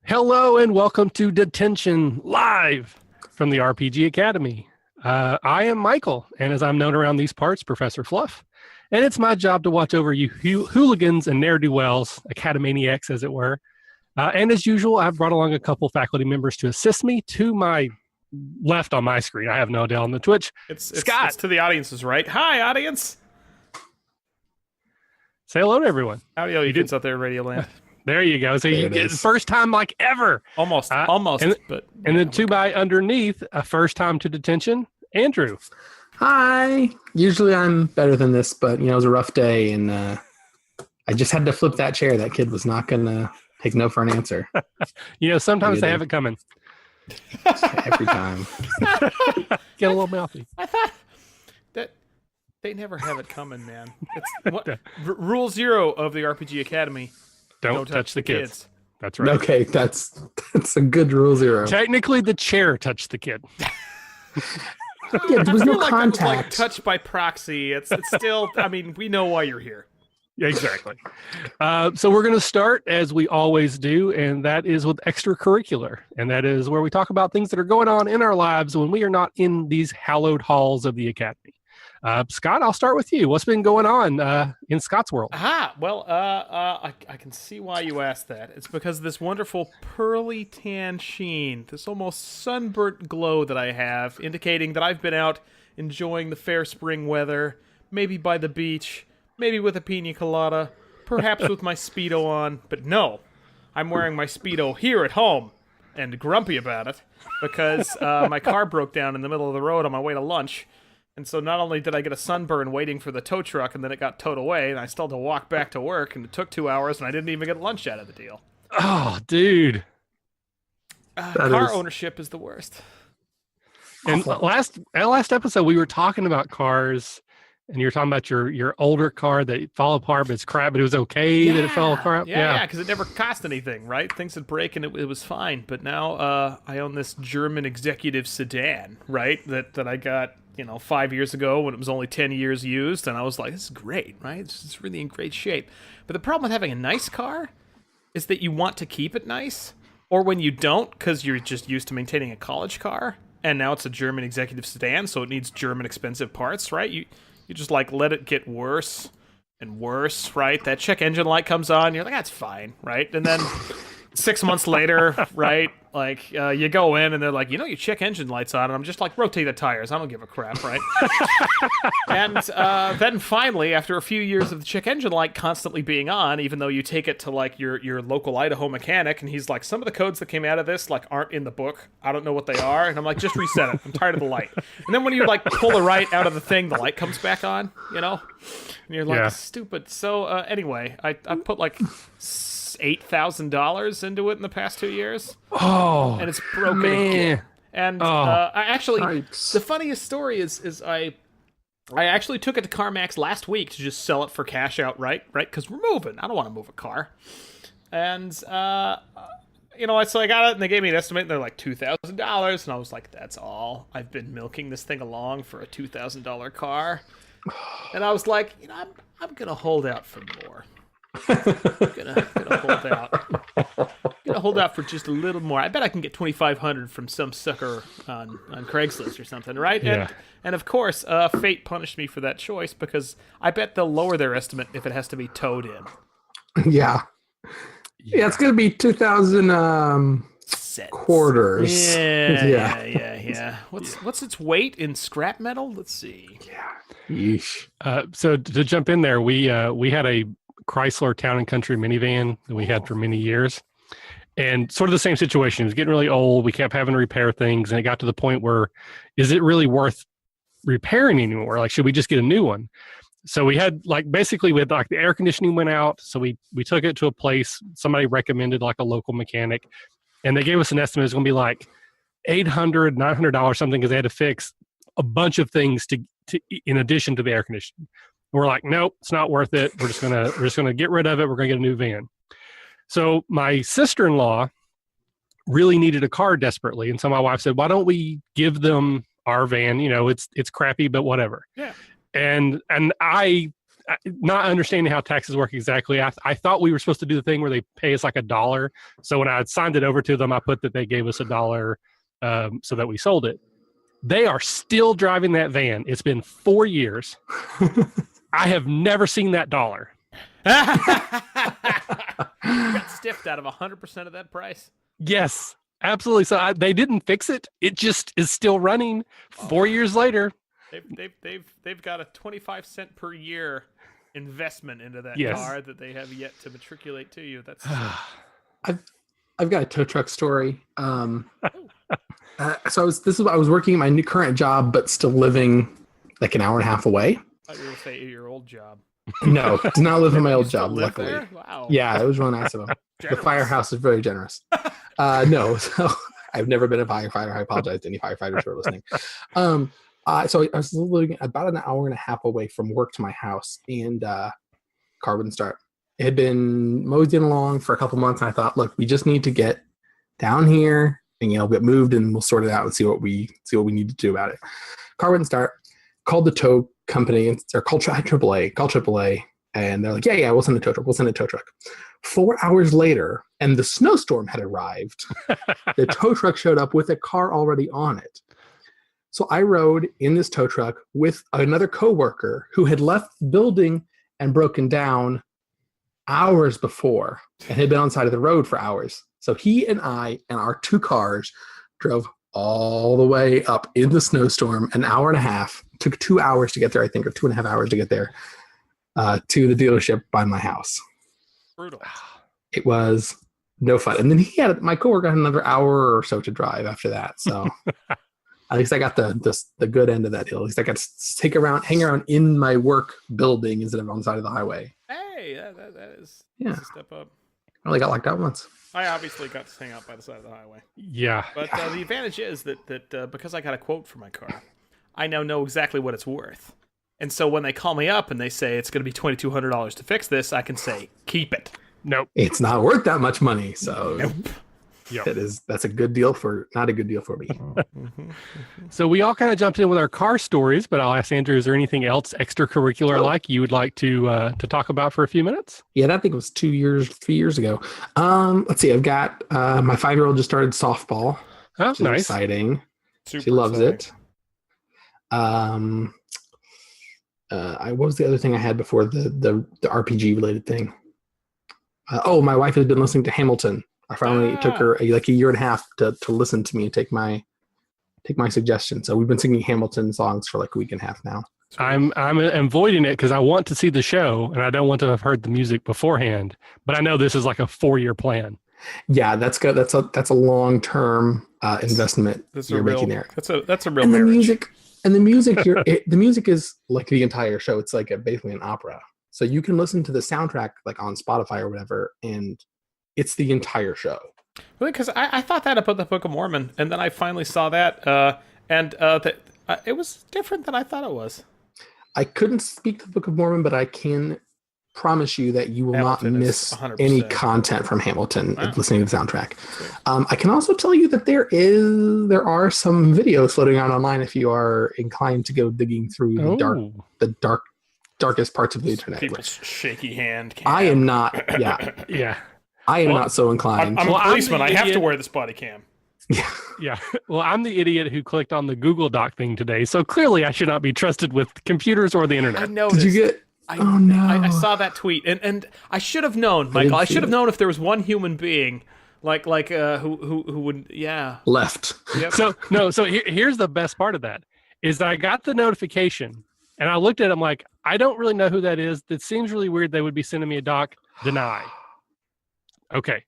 Hello and welcome to Detention live from the RPG Academy. I am Michael, and as I'm known around these parts, Professor Fluff. And it's my job to watch over you hooligans and ne'er-do-wells, academaniacs as it were. And as usual, I've brought along a couple faculty members to assist me. To my left on my screen, I have no Dell on the Twitch. Scott. It's to the audience's right. Hi, audience. Say hello to everyone. Howdy, you kids out there in Radio Land. There you go. So you get the first time like ever. Almost. And then two by underneath, a first time to Detention, Andrew. Hi. Usually I'm better than this, but it was a rough day, and I just had to flip that chair. That kid was not gonna take no for an answer. Sometimes they have it coming. Every time. Get a little mouthy. I thought that they never have it coming, man. It's rule 0 of the RPG Academy. Don't touch the kids. That's right. Okay, that's a good rule 0. Technically, the chair touched the kid. Yeah, there was no It was like contact. touched by proxy. It's still. I mean, we know why you're here. Exactly. So we're going to start as we always do, and that is with extracurricular, and that is where we talk about things that are going on in our lives when we are not in these hallowed halls of the academy. Scott, I'll start with you. What's been going on in Scott's world? I can see why you asked that. It's because of this wonderful pearly tan sheen, this almost sunburnt glow that I have, indicating that I've been out enjoying the fair spring weather, maybe by the beach, maybe with a pina colada, perhaps with my Speedo on. But no, I'm wearing my Speedo here at home and grumpy about it because my car broke down in the middle of the road on my way to lunch. And so not only did I get a sunburn waiting for the tow truck, and then it got towed away, and I still had to walk back to work, and it took 2 hours, and I didn't even get lunch out of the deal. Oh, dude. Car ownership is the worst. And last episode, we were talking about cars, and you were talking about your older car that fell apart, but it's crap, but it was okay that it fell apart. Yeah, because it never cost anything, right? Things would break, and it was fine. But now I own this German executive sedan, right, that I got 5 years ago when it was only 10 years used, and I was like, this is great, right? It's really in great shape. But the problem with having a nice car is that you want to keep it nice, or when you don't, because you're just used to maintaining a college car, and now it's a German executive sedan, so it needs German expensive parts, right? You just let it get worse and worse, right? That check engine light comes on, you're like, that's fine, right? And then 6 months later, right? You go in and they're like, your check engine light's on, and I'm just like, rotate the tires. I don't give a crap, right? And then finally, after a few years of the check engine light constantly being on, even though you take it to your local Idaho mechanic, and he's like, some of the codes that came out of this aren't in the book. I don't know what they are, and I'm like, just reset it. I'm tired of the light. And then when you pull the right out of the thing, the light comes back on, and you're like, stupid. So anyway, I put $8,000 into it in the past 2 years. Oh, and it's broken again. And the funniest story is I actually took it to CarMax last week to just sell it for cash outright, right? Because we're moving. I don't want to move a car. And so I got it, and they gave me an estimate, and they're like $2,000, and I was like, that's all. I've been milking this thing along for a $2,000 car, and I was like, I'm gonna hold out for more. gonna hold out for just a little more. I bet I can get $2,500 from some sucker on Craigslist or something, right? Yeah. And of course, fate punished me for that choice, because I bet they'll lower their estimate if it has to be towed in. Yeah, it's gonna be 2,000 quarters. Yeah. What's its weight in scrap metal? Let's see. Yeah. Yeesh. So to jump in there, we had a Chrysler Town and Country minivan that we had for many years, and sort of the same situation. It was getting really old. We kept having to repair things, and it got to the point where, is it really worth repairing anymore? Should we just get a new one? So we had basically the air conditioning went out, so we took it to a place. Somebody recommended a local mechanic, and they gave us an estimate. It's going to be $800, $900 something, because they had to fix a bunch of things to in addition to the air conditioning. We're like, nope, it's not worth it. We're just gonna get rid of it. We're gonna get a new van. So my sister-in-law really needed a car desperately, and so my wife said, why don't we give them our van? It's crappy, but whatever. Yeah. And I not understanding how taxes work exactly, I thought we were supposed to do the thing where they pay us like $1. So when I had signed it over to them, I put that they gave us $1 so that we sold it. They are still driving that van. It's been 4 years. I have never seen that dollar. You got stiffed out of 100% of that price. Yes, absolutely. So they didn't fix it. It just is still running 4 years later. They've got a 25-cent per year investment into that car that they have yet to matriculate to you. That's I've got a tow truck story. So I was working at my new current job, but still living like an hour and a half away. I was going to say your old job. No, did not live in my old job, live luckily. there? Wow. Yeah, it was really nice of them. The firehouse is very generous. No, so I've never been a firefighter. I apologize to any firefighters who are listening. So I was living about an hour and a half away from work to my house, and car wouldn't start. It had been moseying along for a couple months, and I thought, look, we just need to get down here and get moved, and we'll sort it out and see what we need to do about it. Car wouldn't start. Called the tow company, or called AAA, and they're like, yeah, we'll send a tow truck. 4 hours later, and the snowstorm had arrived. The tow truck showed up with a car already on it. So I rode in this tow truck with another coworker who had left the building and broken down hours before and had been on the side of the road for hours. So he and I and our two cars drove all the way up in the snowstorm, an hour and a half. Took 2 hours to get there, I think, or 2.5 hours to get there to the dealership by my house. Brutal. It was no fun. And then my coworker had another hour or so to drive after that. So at least I got the good end of that deal. At least I got to hang around in my work building instead of on the side of the highway. Hey, that is a step up. I only got locked out once. I obviously got to hang out by the side of the highway. Yeah. But the advantage is that because I got a quote for my car, I now know exactly what it's worth. And so when they call me up and they say it's going to be $2,200 to fix this, I can say, keep it. Nope. It's not worth that much money. So nope. Yep. That's a good deal not a good deal for me. So we all kind of jumped in with our car stories, but I'll ask Andrew, is there anything else extracurricular like you would like to talk about for a few minutes? Yeah, I think it was 3 years ago. Let's see. I've got my 5-year-old just started softball. Oh, which is nice. Exciting. Super She loves exciting. it. What was the other thing I had before the RPG related thing? My wife has been listening to Hamilton. I finally took her a year and a half to listen to me and take my suggestion. So we've been singing Hamilton songs for like a week and a half now. I'm avoiding it because I want to see the show and I don't want to have heard the music beforehand. But I know this is like a 4-year plan. Yeah, that's good. That's a long-term investment you're making there. That's a real and marriage. The music is like the entire show. It's like basically an opera. So you can listen to the soundtrack like on Spotify or whatever, and it's the entire show. Really, because I thought that about the Book of Mormon, and then I finally saw that, and it was different than I thought it was. I couldn't speak to the Book of Mormon, but I can promise you that you will Hamilton not miss 100%. any content from Hamilton listening to the soundtrack. Sweet. I can also tell you that there are some videos floating around online if you are inclined to go digging through the darkest parts of the internet. People's shaky hand. I am not. Yeah. Yeah. I am not so inclined. I'm a policeman. I have to idiot. wear this body cam. Yeah. Well, I'm the idiot who clicked on the Google Doc thing today. So clearly I should not be trusted with computers or the I internet. noticed. Did you get? Oh no! I saw that tweet, and I should have known, Michael. I should have known if there was one human being who would, yeah. Left. Yep. So here's the best part of that is that I got the notification and I looked at it. I'm like, I don't really know who that is. That seems really weird. They would be sending me a doc. Deny. Okay.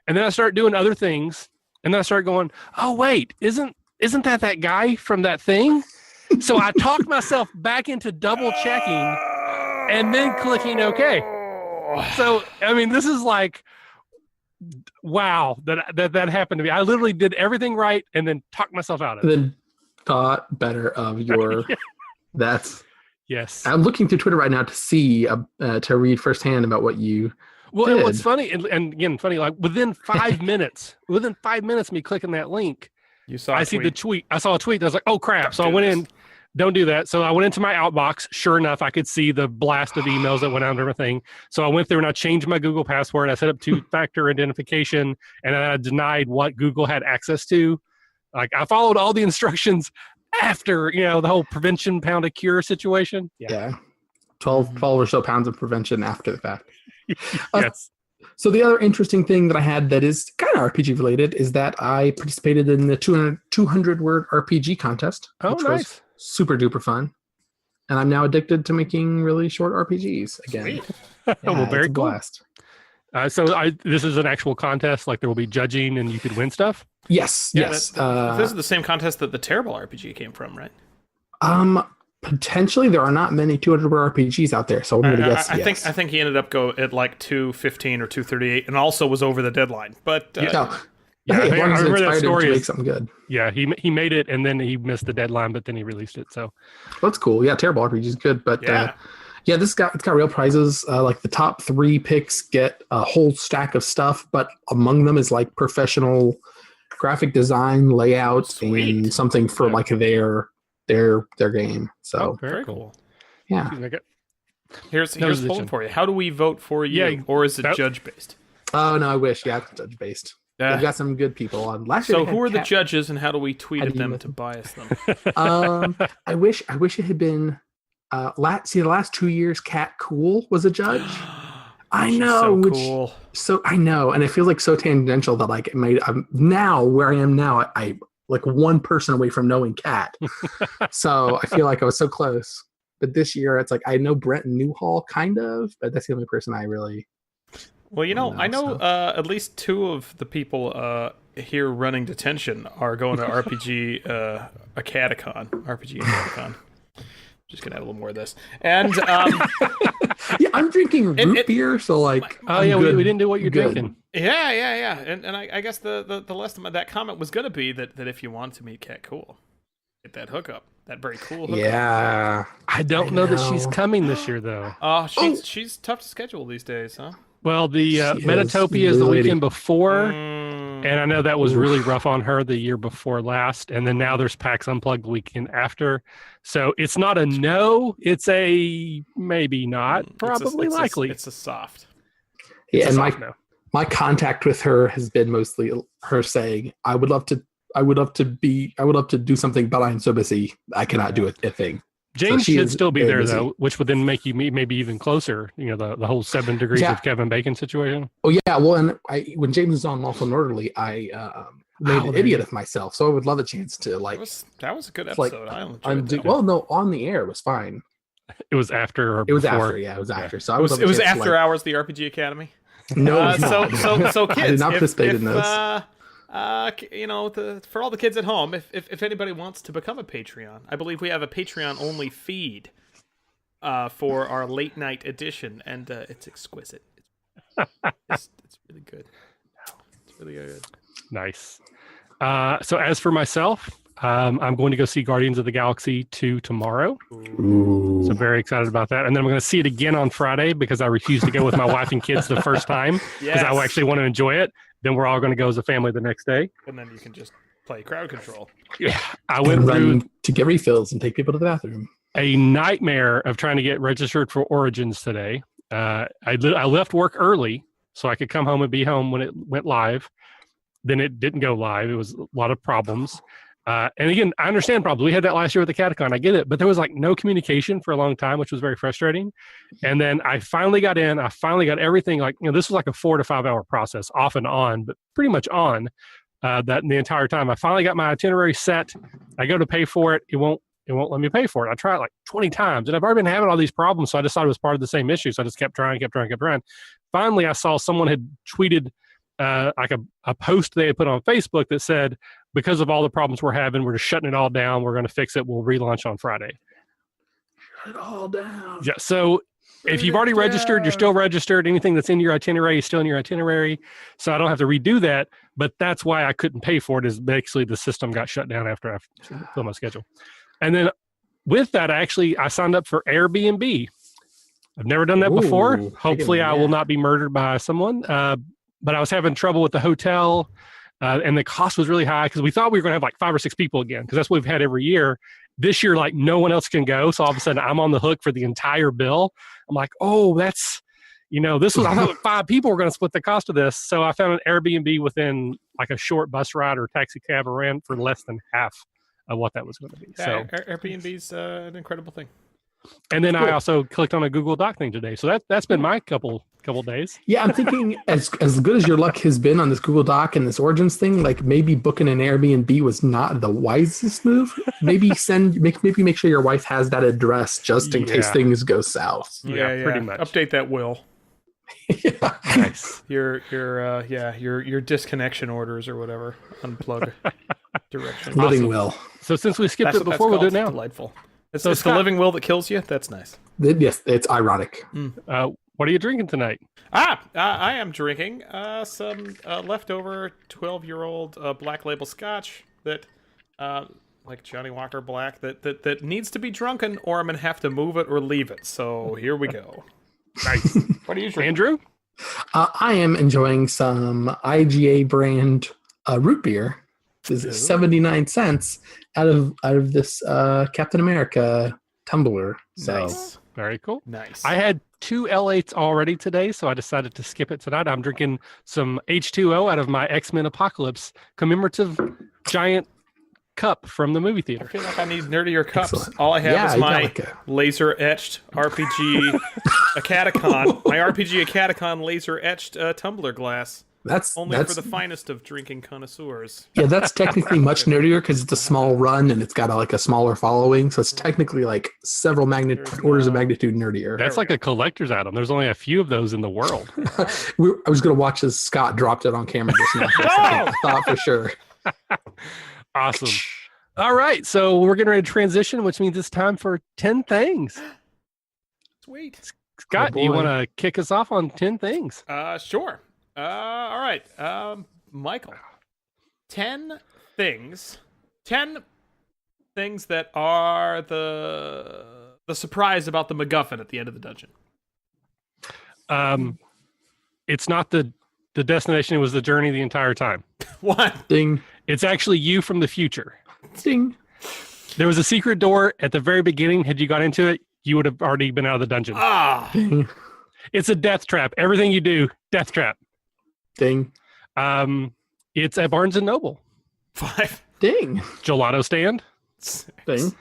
And then I start doing other things and then I start going, oh wait, isn't that guy from that thing? So I talked myself back into double checking and then clicking OK. So, I mean, this is like, wow, that happened to me. I literally did everything right and then talked myself out of it. Then thought better of your. Yeah. That's. Yes. I'm looking through Twitter right now to see to read firsthand about what you. Well, did. and what's funny, and again, funny, like within 5 minutes, of me clicking that link, You saw. I see the tweet. I saw a tweet. I was like, oh crap! So I went in, don't do that. So I went into my outbox. Sure enough, I could see the blast of emails that went out and everything. So I went through and I changed my Google password. I set up two-factor identification, and then I denied what Google had access to. Like, I followed all the instructions after, the whole prevention pound a cure situation. Yeah. 12 or so pounds of prevention after the fact. Yes. So the other interesting thing that I had that is kind of RPG related is that I participated in the 200 word RPG contest. Oh, which nice. Was super duper fun. And I'm now addicted to making really short RPGs again. Yeah, well, very cool. Blast. So this is an actual contest, like there will be judging and you could win stuff? Yes, yes. This is the same contest that the Terrible RPG came from, right? Potentially, there are not many 200 word RPGs out there, so I'm going to guess yes. I think he ended up at like 2:15 or 2:38, and also was over the deadline. But hey, I remember that story. To make something good. Yeah, he made it, and then he missed the deadline, but then he released it. So that's cool. Yeah, Terrible RPG is good, but it's got real prizes. Like the top 3 picks get a whole stack of stuff, but among them is like professional graphic design, layout, and something for like their game. So very cool. Yeah. Here's one for you. How do we vote for you, or is it judge based? Oh no, I wish. Yeah, it's judge based. We've got some good people on. Last year, so who are the judges, and how do we tweet at them to bias them? I wish it had been. The last 2 years, Cat Cool was a judge. I know, so cool. So I know, and it feels like so tangential that like it made. Now where I am now, I like one person away from knowing Cat. So I feel like I was so close. But this year, it's like I know Brent Newhall kind of, but that's the only person I really. Well, I know at least 2 of the people here running Detention are going to RPG Acadicon. Just gonna have a little more of this, and yeah, I'm drinking root beer, so like, we didn't do what you're drinking. Yeah, and I guess the last of that comment was gonna be that if you wanted to meet Cat Cool, get that hookup, that very cool hookup. Yeah, I don't know that she's coming this year though. She's tough to schedule these days, huh? Well, the Metatopia is the weekend before, and I know that was really rough on her the year before last, and then now there's PAX Unplugged the weekend after. So it's not a no, it's a maybe not, probably likely. It's a soft. Yeah, and my contact with her has been mostly her saying, I would love to do something, but I'm so busy I cannot do a thing. James should still be there, though, which would then make you maybe even closer. The whole 7 degrees of Kevin Bacon situation. Oh yeah, well, and when James was on Lawful Orderly, I made an idiot of myself. So I would love a chance to like. That was a good episode. On the air it was fine. It was after or it was before. after. Yeah, it was after. So it was after hours. The RPG Academy. No, so kids, I did not participate in this. For all the kids at home, if anybody wants to become a Patreon, I believe we have a Patreon only feed for our late night edition, and it's exquisite. It's really good. It's really good. Nice. So as for myself, I'm going to go see Guardians of the Galaxy 2 tomorrow. Ooh. So very excited about that. And then I'm going to see it again on Friday because I refused to go with my wife and kids the first time because I actually want to enjoy it. Then we're all going to go as a family the next day. And then you can just play crowd control. Yeah. I went through to get refills and take people to the bathroom. A nightmare of trying to get registered for Origins today. I left work early so I could come home and be home when it went live. Then it didn't go live. It was a lot of problems. And again, I understand problems. We had that last year with the Catacon. I get it. But there was like no communication for a long time, which was very frustrating. And then I finally got in. I finally got everything. This was like a 4 to 5 hour process, off and on, but pretty much on that the entire time. I finally got my itinerary set. I go to pay for it. It won't let me pay for it. I tried like 20 times. And I've already been having all these problems. So I decided it was part of the same issue. So I just kept trying. Finally, I saw someone had tweeted like a post they had put on Facebook that said, because of all the problems we're having, we're just shutting it all down. We're going to fix it. We'll relaunch on Friday. Shut it all down. Yeah. So if you've already registered, you're still registered. Anything that's in your itinerary is still in your itinerary. So I don't have to redo that. But that's why I couldn't pay for it, is basically the system got shut down after I filled my schedule. And then with that, I signed up for Airbnb. I've never done that before. Hopefully I will not be murdered by someone. But I was having trouble with the hotel. And the cost was really high because we thought we were going to have like 5 or 6 people again, because that's what we've had every year. this year, like no one else can go. So all of a sudden I'm on the hook for the entire bill. I'm like, oh, that's, this was, I thought 5 people were going to split the cost of this. So I found an Airbnb within like a short bus ride or taxi cab or rent for less than half of what that was going to be. Yeah, So Airbnb's an incredible thing. And then I also clicked on a Google Doc thing today. So that's been my couple days. Yeah, I'm thinking as good as your luck has been on this Google Doc and this Origins thing, like maybe booking an Airbnb was not the wisest move. Maybe make sure your wife has that address just in case things go south. Yeah, pretty much. Update that will. Yeah. Nice. Your disconnection orders or whatever. Unplug direction. Living will. So since we skipped it before, we'll do it now. Delightful. It's the living will that kills you. That's nice. Yes, it's ironic. What are you drinking tonight? I am drinking some leftover 12-year-old Black Label Scotch that, like Johnny Walker Black, that needs to be drunken, or I'm gonna have to move it or leave it. So here we go. Nice. What are you drinking, Andrew? I am enjoying some IGA brand root beer. This is 79 cents out of this Captain America tumbler. So Nice. Very cool. Nice. I had 2 L8s already today, so I decided to skip it tonight. I'm drinking some H2O out of my X-Men Apocalypse commemorative giant cup from the movie I theater. feel like I need nerdier cups. Excellent. All I have is my like a- laser etched RPG Acadicon. My RPG Acadicon laser etched tumbler glass. that's For the finest of drinking connoisseurs. yeah, that's technically much nerdier because it's a small run and it's got a smaller following. So it's technically like several orders of magnitude nerdier. That's like a collector's item. There's only a few of those in the world. I was going to watch as Scott dropped it on camera just now. For a second. I thought for sure. Awesome. All right, so we're getting ready to transition, which means it's time for 10 things. Sweet. Scott, Oh, do you boy. want to kick us off on 10 things? Sure. All right. Michael. 10 things that are the surprise about the MacGuffin at the end of the dungeon. It's not the destination, it was the journey the entire time. What? Ding, It's actually you from the future. ding. There was a secret door at the very beginning. Had you got into it, you would have already been out of the dungeon. Ah. Ding, It's a death trap. Everything you do, death trap. ding, It's at Barnes & Noble. 5. ding, Gelato stand. 6. ding.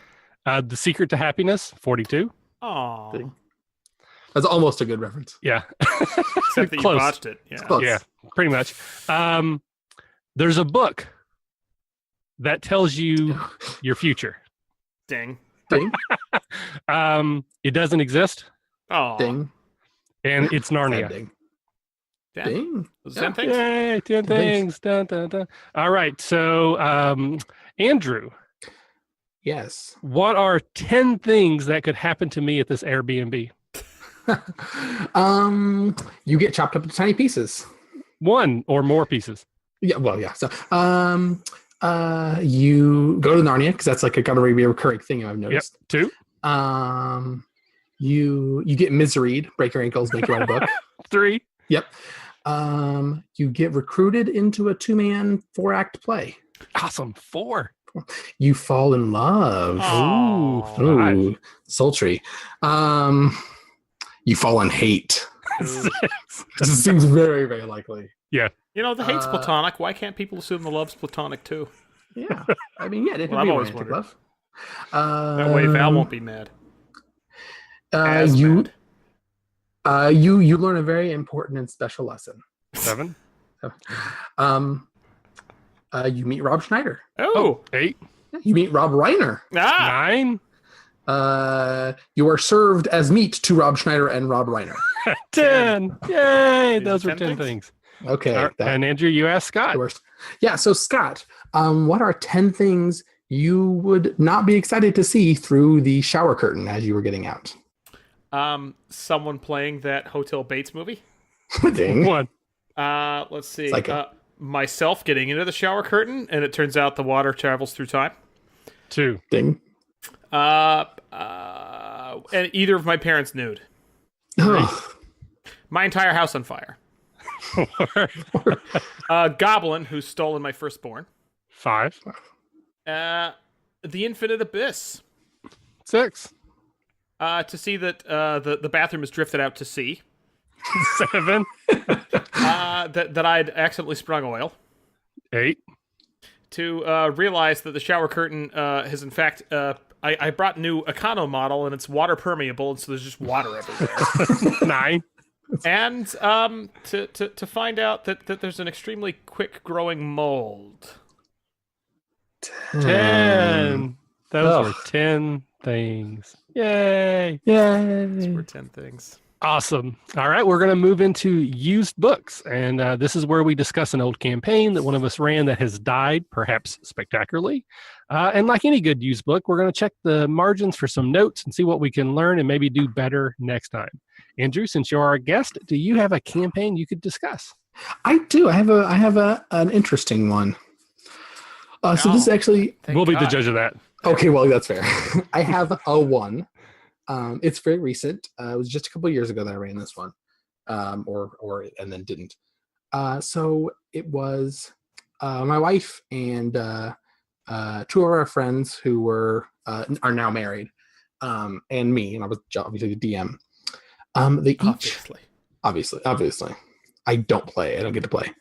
The Secret to Happiness, 42. Aw. Ding. That's almost a good reference. Yeah. Except that you Close. botched it. Yeah. Close. Yeah, pretty much. There's a book that tells you your future. Ding. Ding, It doesn't exist, Oh. ding, and it's Narnia. ding, Yeah. ding. Those 10 things? Yay, 10 things. Dun, dun, dun. All right, so Andrew, Yes. what are 10 things that could happen to me at this Airbnb? You get chopped up into tiny pieces. One or more pieces. Yeah, well, yeah. So, you go to Narnia because that's like going to be a recurring thing I've Yep. noticed. 2, You get miseried, break your ankles, make you write a book. 3, Yep. You get recruited into a 2-man 4-act play. awesome. 4. You fall in love. Aw. Ooh, sultry. You fall in hate. This seems very, very likely. You know, the hate's platonic. Why can't people assume the love's platonic too? Yeah. I mean, yeah, it Well, can I've be always romantic wondered. love. That way Val won't be mad. As You mad. you learn a very important and special lesson. 7. You meet Rob Schneider. Oh. 8. You meet Rob Reiner. Ah. 9. You are served as meat to Rob Schneider and Rob Reiner. 10. Yay! Those were 10 10 things. Okay. All right, that- and Andrew, you asked Scott. the worst. Yeah. So Scott, what are 10 things you would not be excited to see through the shower curtain as you were getting out? Someone playing that Hotel Bates movie. Ding. 1. Let's see. Psycho. Myself getting into the shower curtain, and it turns out the water travels through time. 2. Ding. And either of my parents nude. Oh, My entire house on fire. Goblin who's stolen my firstborn. 5. The Infinite Abyss. 6. To see that the bathroom is drifted out to sea. 7. That I'd accidentally sprung oil. 8. To realize that the shower curtain has in fact I brought new Econo model and it's water permeable, and so there's just water everywhere. 9. And to find out that there's an extremely quick growing mold. 10. Those were 10 things. Yay! Those were 10 things. Awesome. All right, we're going to move into used books. And this is where we discuss an old campaign that one of us ran that has died, perhaps spectacularly. And like any good used book, we're going to check the margins for some notes and see what we can learn and maybe do better next time. Andrew, since you're our guest, do you have a campaign you could discuss? I do. I have an interesting one. So this is actually... We'll be the judge of that. Okay, well, that's fair. I have a one. It's very recent. It was just a couple of years ago that I ran this one, and then didn't. So it was my wife and 2 of our friends who are now married, and me, and I was obviously the DM. They each obviously. I don't play. I don't get to play.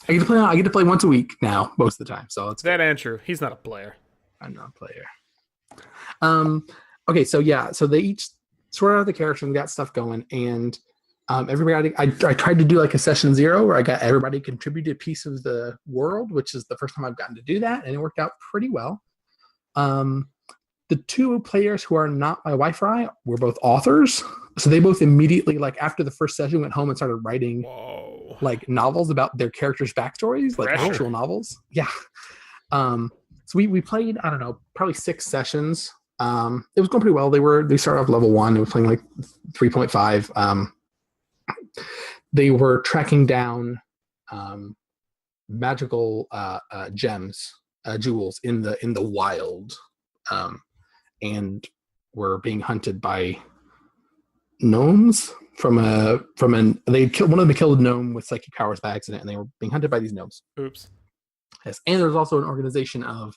I get to play once a week now, most of the time. So it's that Andrew. He's not a player. I'm not a player. Okay, so yeah, so they each sort out the character and got stuff going, and everybody. I tried to do like a session 0 where I got everybody contribute a piece of the world, which is the first time I've gotten to do that, and it worked out pretty well. The 2 players who are not my wife or I were both authors, so they both immediately, like after the first session, went home and started writing like novels about their characters' backstories, like actual novels. Yeah. So we played, I don't know, probably 6 sessions. It was going pretty well. They started off level 1. They were playing like 3.5. They were tracking down magical gems, jewels in the wild, and were being hunted by gnomes they killed one of them, killed a gnome with psychic powers by accident, and they were being hunted by these gnomes. Oops. Yes, and there's also an organization of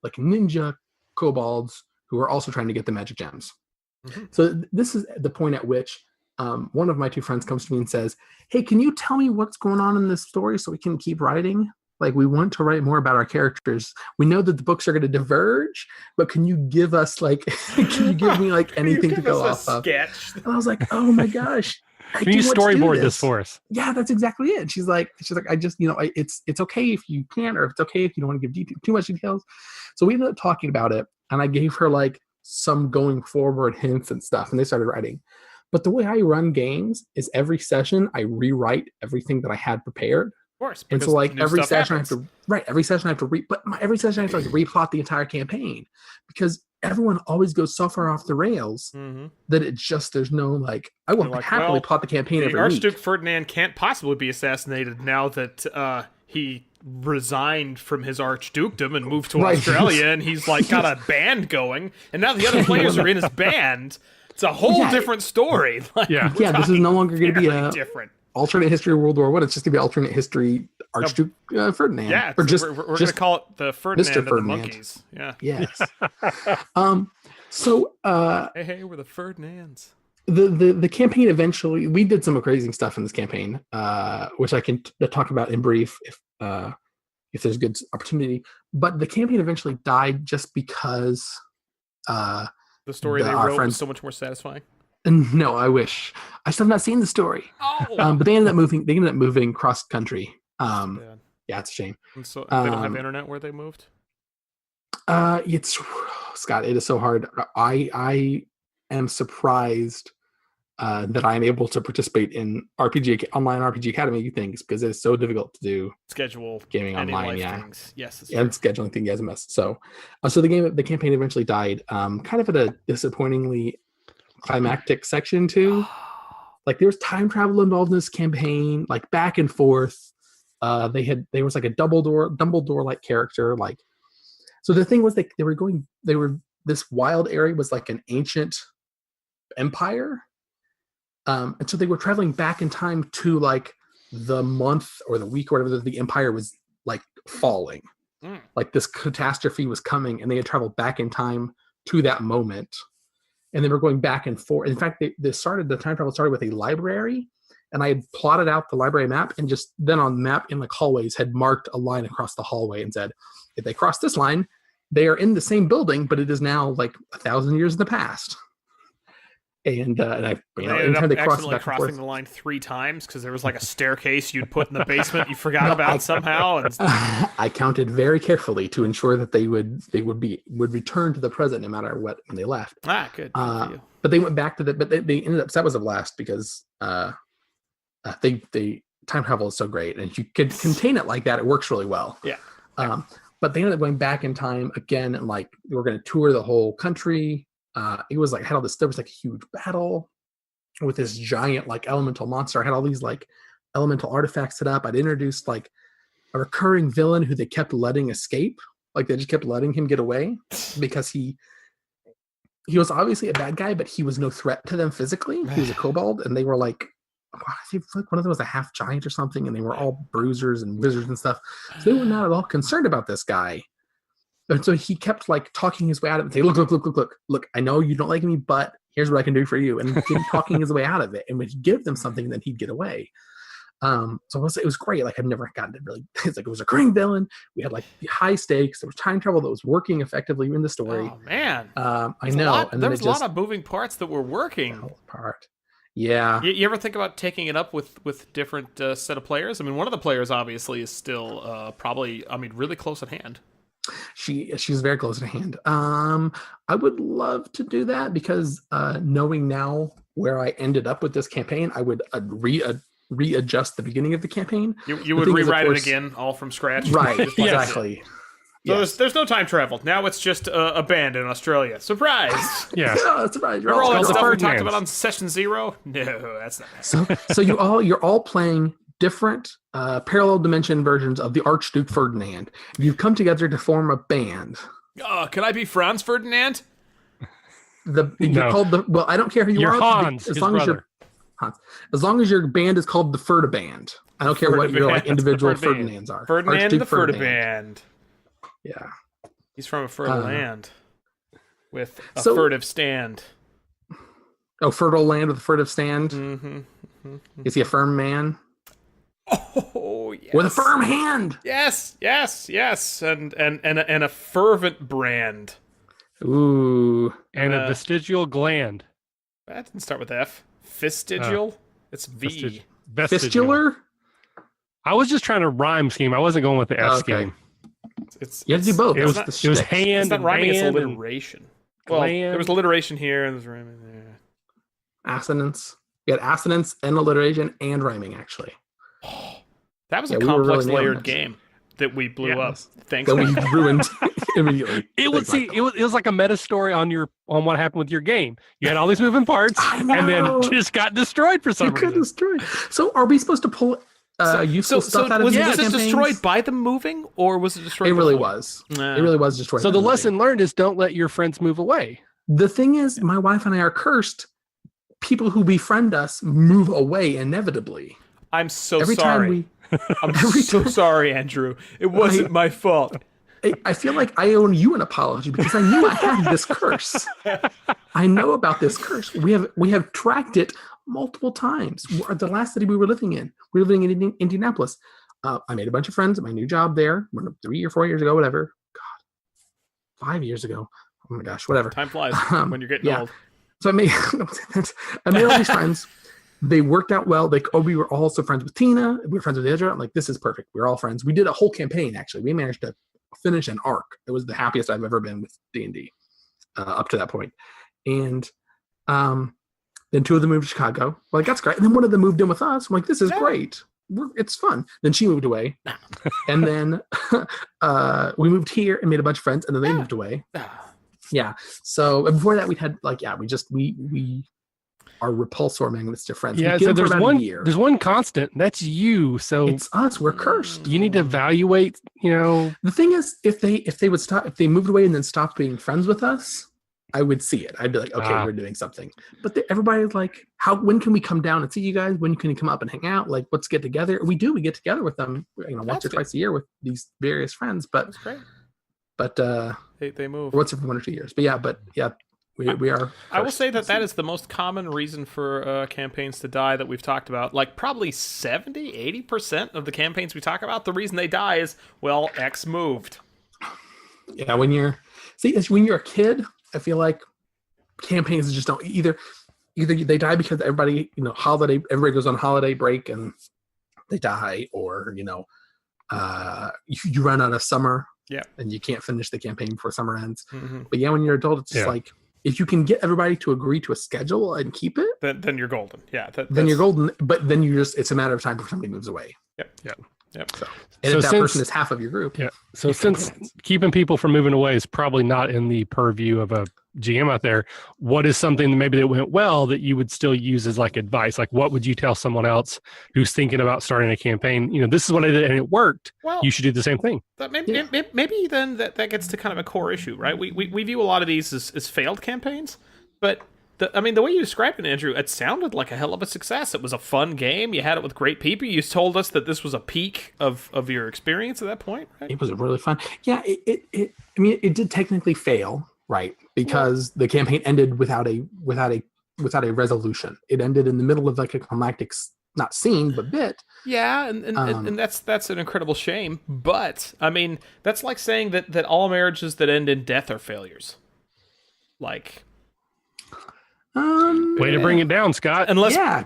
like ninja kobolds who are also trying to get the magic gems. Mm-hmm. So this is the point at which one of my 2 friends comes to me and says, "Hey, can you tell me what's going on in this story so we can keep writing? Like, we want to write more about our characters. We know that the books are going to diverge, but can you give us like, can you give me like anything to go off of?" Sketch. And I was like, "Oh my gosh. Can you storyboard this for us?" Yeah, that's exactly it. She's like, I just, it's okay if you can, or if it's okay if you don't want to give too much details. So we ended up talking about it, and I gave her like some going forward hints and stuff, and they started writing. But the way I run games is every session I rewrite everything that I had prepared. Of course. And so like every session I have to replot the entire campaign, because everyone always goes so far off the rails that it just, there's no like, I will happily plot the campaign every week. Archduke Ferdinand can't possibly be assassinated now that he resigned from his archdukedom and moved to Australia, and he's like got a band going, and now the other players are in his band. It's a whole different story. Like, this is no longer going to be a different alternate history of World War I. It's just going to be alternate history Archduke Ferdinand. Yeah, we're going to call it the Ferdinand of the monkeys. Yeah. Yes. So hey, we're the Ferdinands. The campaign eventually, we did some crazy stuff in this campaign, which I can talk about in brief if there's good opportunity. But the campaign eventually died just because the story they wrote was so much more satisfying. No, I wish. I still have not seen the story. But they ended up moving cross country. Yeah, it's a shame. And so they don't have internet where they moved? It's Scott, it is so hard. I am surprised that I'm able to participate in online RPG Academy things, because it's so difficult to do schedule gaming online. Things. Yes, and scheduling thing is a mess. So the campaign eventually died, kind of at a disappointingly climactic section 2. Like, there was time travel involved in this campaign, like back and forth. There was like a Dumbledore like character. Like, so the thing was, this wild area was like an ancient empire. And so they were traveling back in time to like the month or the week or whatever that the empire was like falling. Like, this catastrophe was coming, and they had traveled back in time to that moment. and they were going back and forth. In fact, the time travel started with a library, and I had plotted out the library map, and just then on the map in like hallways had marked a line across the hallway and said, if they cross this line, they are in the same building, but it is now like 1,000 years in the past. And I, anytime they accidentally crossing the line 3 times because there was like a staircase you'd put in the basement you forgot about somehow. And I counted very carefully to ensure that they would return to the present no matter what when they left. Good. But they went back to but they ended up, that was a blast because they time travel is so great, and if you could contain it like that, it works really well. Yeah. But they ended up going back in time again, and like they were going to tour the whole country. It was like had all this. There was like a huge battle with this giant like elemental monster. I had all these like elemental artifacts set up. I'd introduced like a recurring villain who they kept letting escape. Like they just kept letting him get away because he was obviously a bad guy, but he was no threat to them physically. He was a kobold, and they were like, I think one of them was a half giant or something, and they were all bruisers and wizards and stuff. So they were not at all concerned about this guy. And so he kept like talking his way out of it. Say, look, I know you don't like me, but here's what I can do for you. And he kept talking his way out of it. And when he'd give them something, then he'd get away. So it was great. Like I've never gotten to really, it's like it was a recurring villain. We had like high stakes. There was time travel that was working effectively in the story. Oh man. I know. There was a lot of moving parts that were working. Yeah. You ever think about taking it up with different set of players? I mean, one of the players obviously is still probably, really close at hand. She's very close at hand. I would love to do that because knowing now where I ended up with this campaign, I would readjust the beginning of the campaign. You would rewrite it again, all from scratch. Right, exactly. So there's no time travel. Now it's just a band in Australia. Surprise! Yeah. Surprise. Remember all that stuff we talked about on session 0? No, that's not. So you're all playing different parallel dimension versions of the Archduke Ferdinand. You've come together to form a band. Can I be Franz Ferdinand? You're called the. Well, I don't care who you you're are. Hans, as long as you're Hans. As long as your band is called the Ferda Band. I don't care what your like individual Ferdinands are. Ferdinand Archduke the Ferda Band. Yeah. He's from a fertile land with a furtive stand. Oh, fertile land with a furtive stand. Mm-hmm. Is he a firm man? Oh, yes. With a firm hand. Yes. And a fervent brand. Ooh. And a vestigial gland. That didn't start with F. Fistigial? It's V. Fistular? I was just trying to rhyme scheme. I wasn't going with the F scheme. You have to do both. It was hand. It's not rhyming, it's alliteration. Well, gland. there was alliteration here and there's rhyming there. Assonance. We had assonance and alliteration and rhyming, actually. That was a complex layered game that we blew up. Thanks. That we ruined immediately. It was like a meta story on what happened with your game. You had all these moving parts and then just got destroyed for some reason. Destroyed. So are we supposed to pull useful stuff out of was these it campaigns? Destroyed by the moving, or was it destroyed? It really was. It really was destroyed. So the lesson learned is don't let your friends move away. The thing is, my wife and I are cursed. People who befriend us move away inevitably. I'm so every sorry. I'm so sorry, Andrew. It wasn't my fault. I feel like I owe you an apology because I knew I had this curse. I know about this curse. We have tracked it multiple times. The last city we were living in Indianapolis. I made a bunch of friends at my new job there 3 or 4 years ago, whatever. God, 5 years ago. Oh my gosh, whatever. Time flies when you're getting old. So I made all these friends. They worked out well. We were also friends with Tina. We were friends with Ezra. I'm like, this is perfect. We're all friends. We did a whole campaign, actually. We managed to finish an arc. It was the happiest I've ever been with D&D up to that point. And then 2 of them moved to Chicago. We're like, that's great. And then one of them moved in with us. I'm like, this is great. It's fun. Then she moved away. And then we moved here and made a bunch of friends. And then they moved away. Yeah. So before that, we had we are repulsor magnets to friends. Yeah. So there's one constant. That's you. So it's us. We're cursed. You need to evaluate. The thing is, if they moved away and then stopped being friends with us, I would see it. I'd be like, okay, we're doing something. But everybody's like, when can we come down and see you guys? When can you come up and hang out? Like, let's get together. We get together with them, once or twice a year with these various friends. But that's great. But they move once every 1 or 2 years. But we are. I will say that is the most common reason for campaigns to die that we've talked about. Like probably 70-80% of the campaigns we talk about, the reason they die is, well, X moved. Yeah, when you're a kid, I feel like campaigns just don't either they die because everybody goes on holiday break and they die, or you run out of summer, and you can't finish the campaign before summer ends. Mm-hmm. But when you're adult, it's just like, if you can get everybody to agree to a schedule and keep it, then you're golden. Yeah, then you're golden. But then it's a matter of time before somebody moves away. Yep. So if that person is half of your group. Yeah. So since keeping people from moving away is probably not in the purview of a GM out there, what is something that maybe that went well that you would still use as like advice? Like, what would you tell someone else who's thinking about starting a campaign? This is what I did and it worked. Well, you should do the same thing. Maybe then that gets to kind of a core issue, right? We view a lot of these as failed campaigns, but the way you described it, Andrew, it sounded like a hell of a success. It was a fun game. You had it with great people. You told us that this was a peak of your experience at that point, right? It was really fun. Yeah, it did technically fail, right? Because the campaign ended without a resolution. It ended in the middle of like a climactic, not scene, but bit. Yeah, and that's an incredible shame. But that's like saying that all marriages that end in death are failures. Like. Way to bring it down, Scott. Unless, I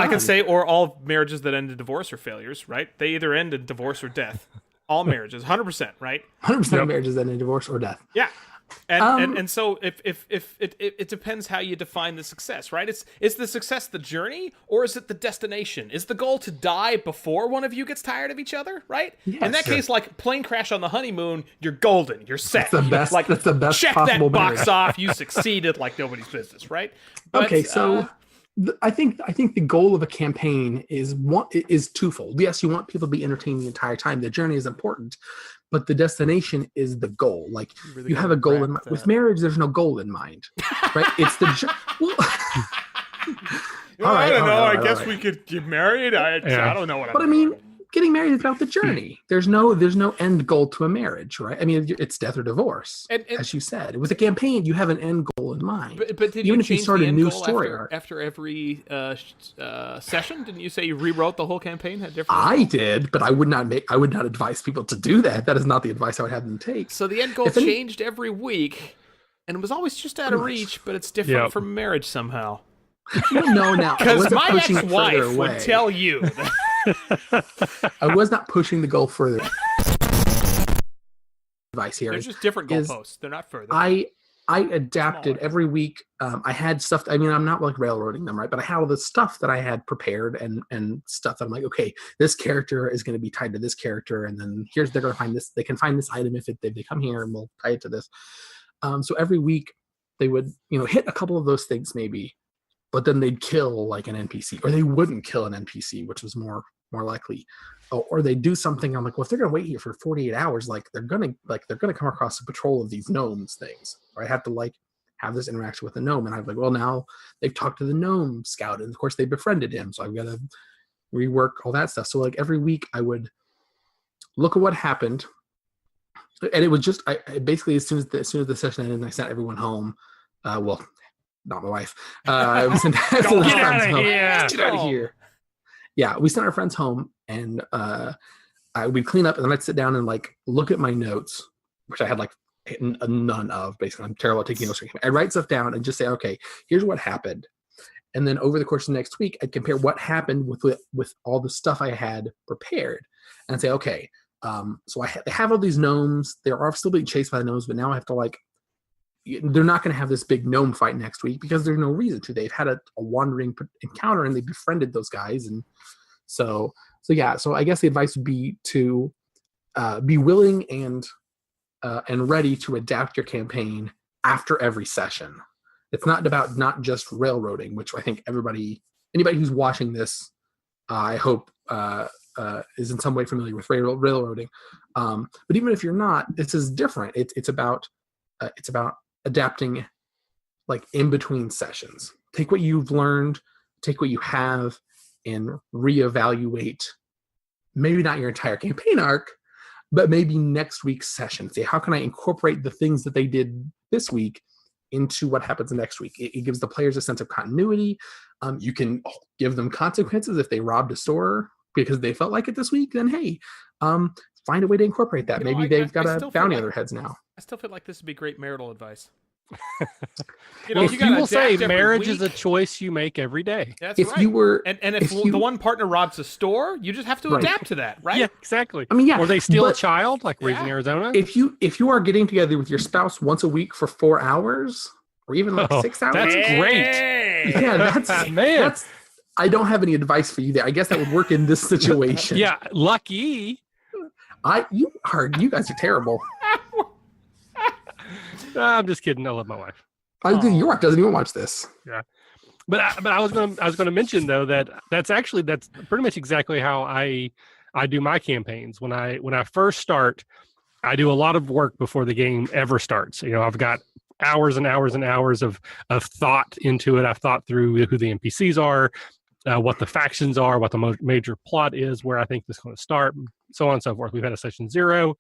can say, or all marriages that end in divorce are failures, right? They either end in divorce or death. All marriages, 100%, right? 100% of marriages end in divorce or death. Yeah. And so if it depends how you define the success, right? Is the success the journey, or is it the destination? Is the goal to die before one of you gets tired of each other, right? Yes, in that case, like plane crash on the honeymoon, you're golden, you're set. That's the best. Like, that's the best. Check possible that box marriage. off. You succeeded like nobody's business, right? But, okay, so I think the goal of a campaign is twofold. Yes, you want people to be entertained the entire time. The journey is important, but the destination is the goal. Like, you have a goal in mind. With marriage, there's no goal in mind, right? It's the I don't know. I guess we could get married. I don't know what. But getting married is about the journey. There's no end goal to a marriage, right? It's death or divorce, as you said. With a campaign, you have an end goal in mind. But did even you if you start a new story after every session? Didn't you say you rewrote the whole campaign? Had different. I did, but I would not advise people to do that. That is not the advice I would have them take. So the end goal changed every week, and it was always just out of reach. But it's different from marriage somehow. No, now because my ex-wife would tell you. I was not pushing the goal further. Advice here. They're just different goalposts. They're not further. I adapted every week. I had stuff. I'm not like railroading them, right? But I had all the stuff that I had prepared and stuff that I'm like, okay, this character is going to be tied to this character, and then they're going to find this. They can find this item if they come here, and we'll tie it to this. So every week they would hit a couple of those things maybe, but then they'd kill like an NPC, or they wouldn't kill an NPC, which was more likely, or they do something. I'm like, well, if they're gonna wait here for 48 hours, they're gonna come across a patrol of these gnomes things, or I have to have this interaction with a gnome, and I'm like, well, now they've talked to the gnome scout, and of course they befriended him, so I've got to rework all that stuff. So every week I would look at what happened, and it was just I basically as soon as the session ended, I sent everyone home. Well, not my wife. I sent get out of here! Get out of here! Yeah, we sent our friends home, and we'd clean up, and then I'd sit down and look at my notes, which I had none of. Basically, I'm terrible at taking notes. I'd write stuff down and just say, okay, here's what happened, and then over the course of the next week, I'd compare what happened with all the stuff I had prepared, and I'd say, okay, so they have all these gnomes. They are still being chased by the gnomes, but now I have to they're not going to have this big gnome fight next week because there's no reason to. They've had a wandering encounter and they befriended those guys, and so I guess the advice would be to be willing and ready to adapt your campaign after every session. It's not about not just railroading, which I think anybody who's watching this, I hope is in some way familiar with railroading. But even if you're not, this is different. It's about adapting in between sessions. Take what you've learned, take what you have, and reevaluate maybe not your entire campaign arc, but maybe next week's session. Say, how can I incorporate the things that they did this week into what happens next week. It gives the players a sense of continuity. You can give them consequences if they robbed a store because they felt like it this week. Then hey, find a way to incorporate that. Maybe they've got a bounty on their heads now. I still feel like this would be great marital advice. You will say marriage is a choice you make every day. That's right. If the one partner robs a store, you just have to adapt to that, right? Yeah, exactly. I mean, yeah. Or they steal a child, like Raising Arizona. If you are getting together with your spouse once a week for 4 hours, or even like 6 hours, that's great. Yeah, that's I don't have any advice for you there. I guess that would work in this situation. Yeah, lucky. You guys are terrible. I'm just kidding. I love my wife. Your wife doesn't even watch this. Yeah, but I was gonna mention though that's pretty much exactly how I do my campaigns. When I first start, I do a lot of work before the game ever starts. I've got hours and hours and hours of thought into it. I've thought through who the NPCs are, what the factions are, what the major plot is, where I think this is going to start, so on and so forth. We've had a session 0.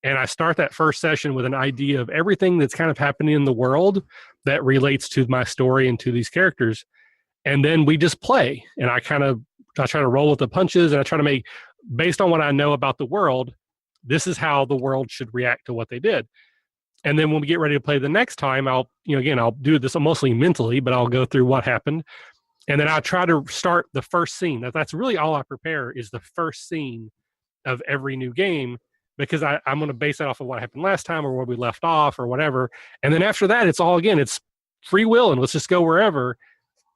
And I start that first session with an idea of everything that's kind of happening in the world that relates to my story and to these characters. And then we just play. And I try to roll with the punches, and I try to make, based on what I know about the world, this is how the world should react to what they did. And then when we get ready to play the next time, I'll do this mostly mentally, but I'll go through what happened. And then I'll try to start the first scene. That's really all I prepare, is the first scene of every new game, because I'm going to base that off of what happened last time or where we left off or whatever. And then after that, it's free will, and let's just go wherever.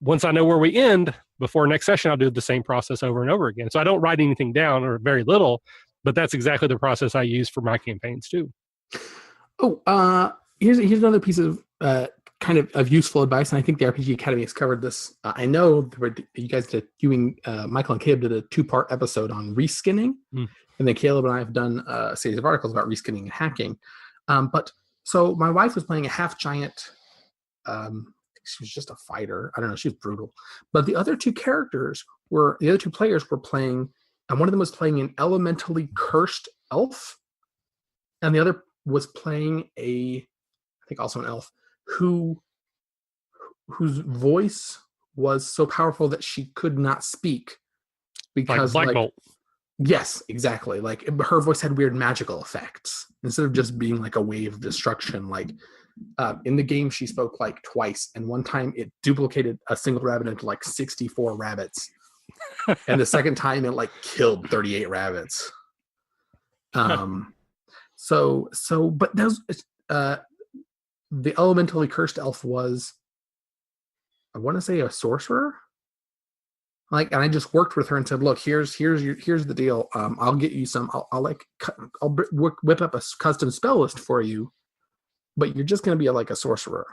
Once I know where we end, before next session, I'll do the same process over and over again. So I don't write anything down, or very little, but that's exactly the process I use for my campaigns too. Oh, here's another piece of kind of useful advice, and I think the RPG Academy has covered this. I know you guys Michael and Caleb did a 2-part episode on reskinning. And then Caleb and I have done a series of articles about reskinning and hacking. So my wife was playing a half giant. She was just a fighter. I don't know. She was brutal. But the other two players were playing, and one of them was playing an elementally cursed elf, and the other was playing I think also an elf, whose voice was so powerful that she could not speak because Black Bolt. Yes, exactly. Like her voice had weird magical effects instead of just being like a wave of destruction. Like in the game, she spoke like twice, and one time it duplicated a single rabbit into like 64 rabbits, and the second time it like killed 38 rabbits. But those the elementally cursed elf was, I want to say, a sorcerer. And I just worked with her and said, "Look, here's the deal. I'll get you some. I'll whip up a custom spell list for you, but you're just going to be like a sorcerer,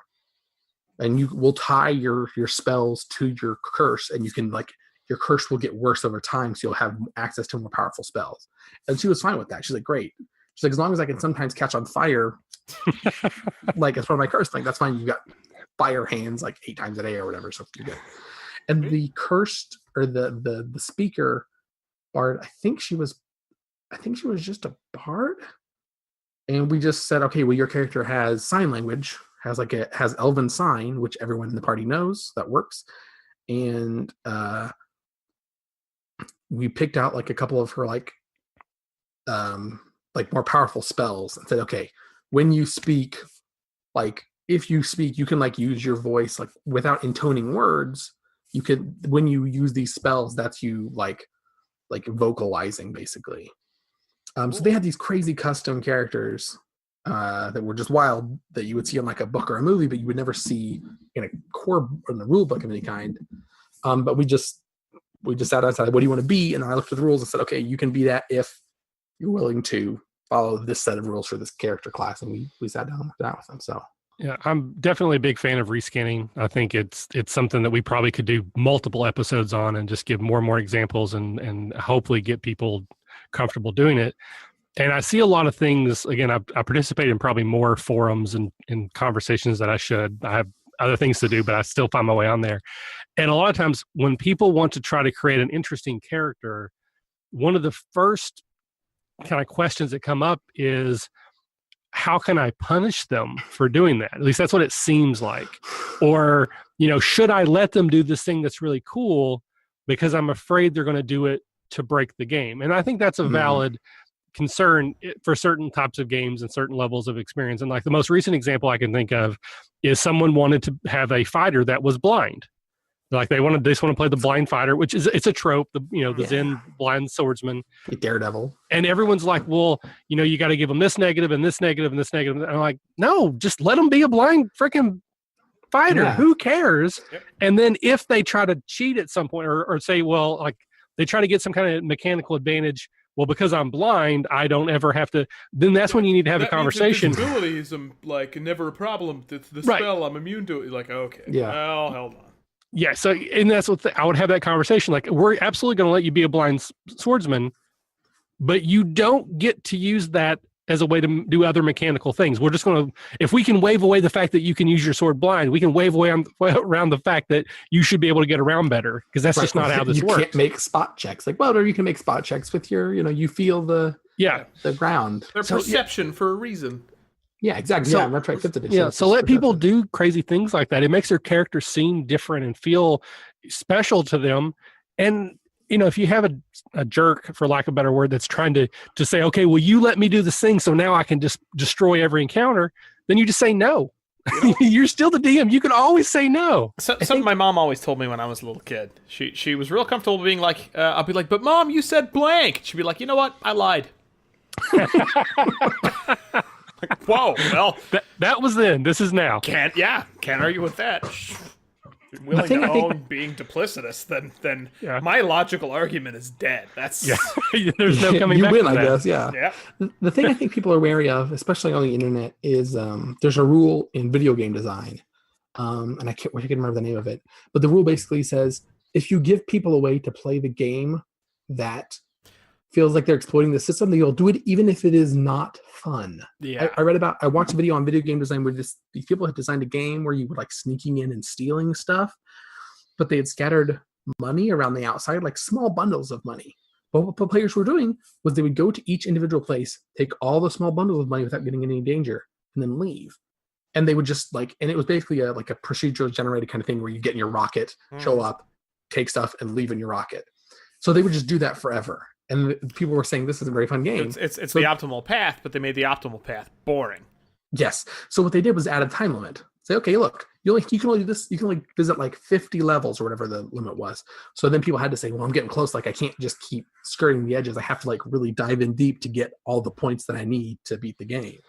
and you will tie your spells to your curse, and you can your curse will get worse over time, so you'll have access to more powerful spells." And she was fine with that. She's like, "Great." She's like, "As long as I can sometimes catch on fire, like as part of my curse thing, that's fine. You got fire hands like 8 times a day or whatever, so you're good." And the cursed, or the speaker bard, I think she was just a bard. And we just said, okay, well, your character has sign language, has Elven sign, which everyone in the party knows, that works. And we picked out like a couple of her like more powerful spells and said, okay, when you speak, if you speak, you can use your voice without intoning words. You could, when you use these spells, that's you vocalizing basically. So they had these crazy custom characters that were just wild, that you would see in a book or a movie, but you would never see in the rule book of any kind. But we just sat down and said, what do you want to be? And I looked at the rules and said, okay, you can be that if you're willing to follow this set of rules for this character class. And we sat down and looked at with them. So yeah, I'm definitely a big fan of reskinning. I think it's something that we probably could do multiple episodes on and just give more and more examples and hopefully get people comfortable doing it. And I see a lot of things. Again, I participate in probably more forums and conversations that I should. I have other things to do, but I still find my way on there. And a lot of times when people want to try to create an interesting character, one of the first kind of questions that come up is, how can I punish them for doing that? At least that's what it seems like. Or, should I let them do this thing that's really cool because I'm afraid they're going to do it to break the game? And I think that's a valid concern for certain types of games and certain levels of experience. And like the most recent example I can think of is someone wanted to have a fighter that was blind. Like they just want to play the blind fighter, which it's a trope, the Zen blind swordsman. Daredevil. And everyone's like, well, you got to give them this negative and this negative and this negative. And I'm like, no, just let them be a blind freaking fighter. Yeah. Who cares? Yep. And then if they try to cheat at some point or say, well, like they try to get some kind of mechanical advantage, well, because I'm blind, I don't ever have to. Then that's when you need to have a conversation. Invisibility is like never a problem. The spell, I'm immune to it. Like, okay, well, hold on. Yeah, so and that's what I would have that conversation. Like, we're absolutely going to let you be a blind swordsman, but you don't get to use that as a way to do other mechanical things. We're just going to, if we can wave away the fact that you can use your sword blind, we can wave away around the fact that you should be able to get around better, because that's just not how this works. You can't make spot checks. Like, well, or you can make spot checks with your, you feel the ground. Their perception for a reason. Yeah, exactly. So, Retro 5th edition. Yeah, so let people do crazy things like that. It makes their character seem different and feel special to them. And, if you have a jerk, for lack of a better word, that's trying to say, okay, well, you let me do this thing so now I can just destroy every encounter, then you just say no. You're still the DM. You can always say no. Something my mom always told me when I was a little kid. She was real comfortable being like, I'll be like, but Mom, you said blank. She'd be like, you know what? I lied. Whoa, well, that was then. This is now. Can't argue with that. Willing to own being duplicitous, then my logical argument is dead. That's there's no coming back. You win, to I that. guess. Yeah. The thing I think people are wary of, especially on the internet, is there's a rule in video game design, and I can't remember the name of it, but the rule basically says if you give people a way to play the game that feels like they're exploiting the system, they'll do it even if it is not fun. Yeah. I watched a video on video game design where these people had designed a game where you were like sneaking in and stealing stuff, but they had scattered money around the outside, like small bundles of money. But what the players were doing was they would go to each individual place, take all the small bundles of money without getting any danger, and then leave. And they would just and it was basically a procedural generated kind of thing where you get in your rocket, show up, take stuff, and leave in your rocket. So they would just do that forever. And people were saying this is a very fun game. It's the optimal path, but they made the optimal path boring. Yes. So what they did was add a time limit. Say, okay, look, you can only do this. You can only visit like 50 levels or whatever the limit was. So then people had to say, well, I'm getting close. Like I can't just keep skirting the edges. I have to like really dive in deep to get all the points that I need to beat the game.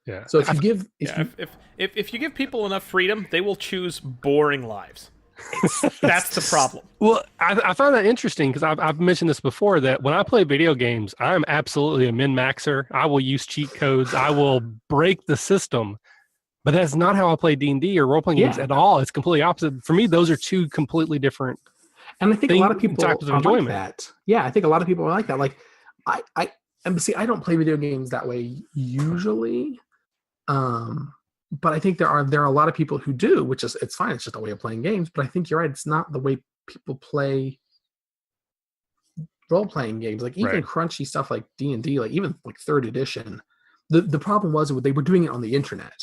Yeah. So if you give people enough freedom, they will choose boring lives. That's the problem. Well, I find that interesting because I've mentioned this before, that when I play video games, I'm absolutely a min-maxer. I will use cheat codes. I will break the system. But that's not how I play D&D or role-playing games at all. It's completely opposite. For me, those are two completely different And I think a lot of people types of enjoyment. Like that. Yeah, I think a lot of people are like that. Like, I don't play video games that way usually. But I think there are a lot of people who do, which is, it's fine. It's just a way of playing games. But I think you're right. It's not the way people play role-playing games. Like even crunchy stuff like D&D, like even like 3rd edition. The problem was they were doing it on the internet.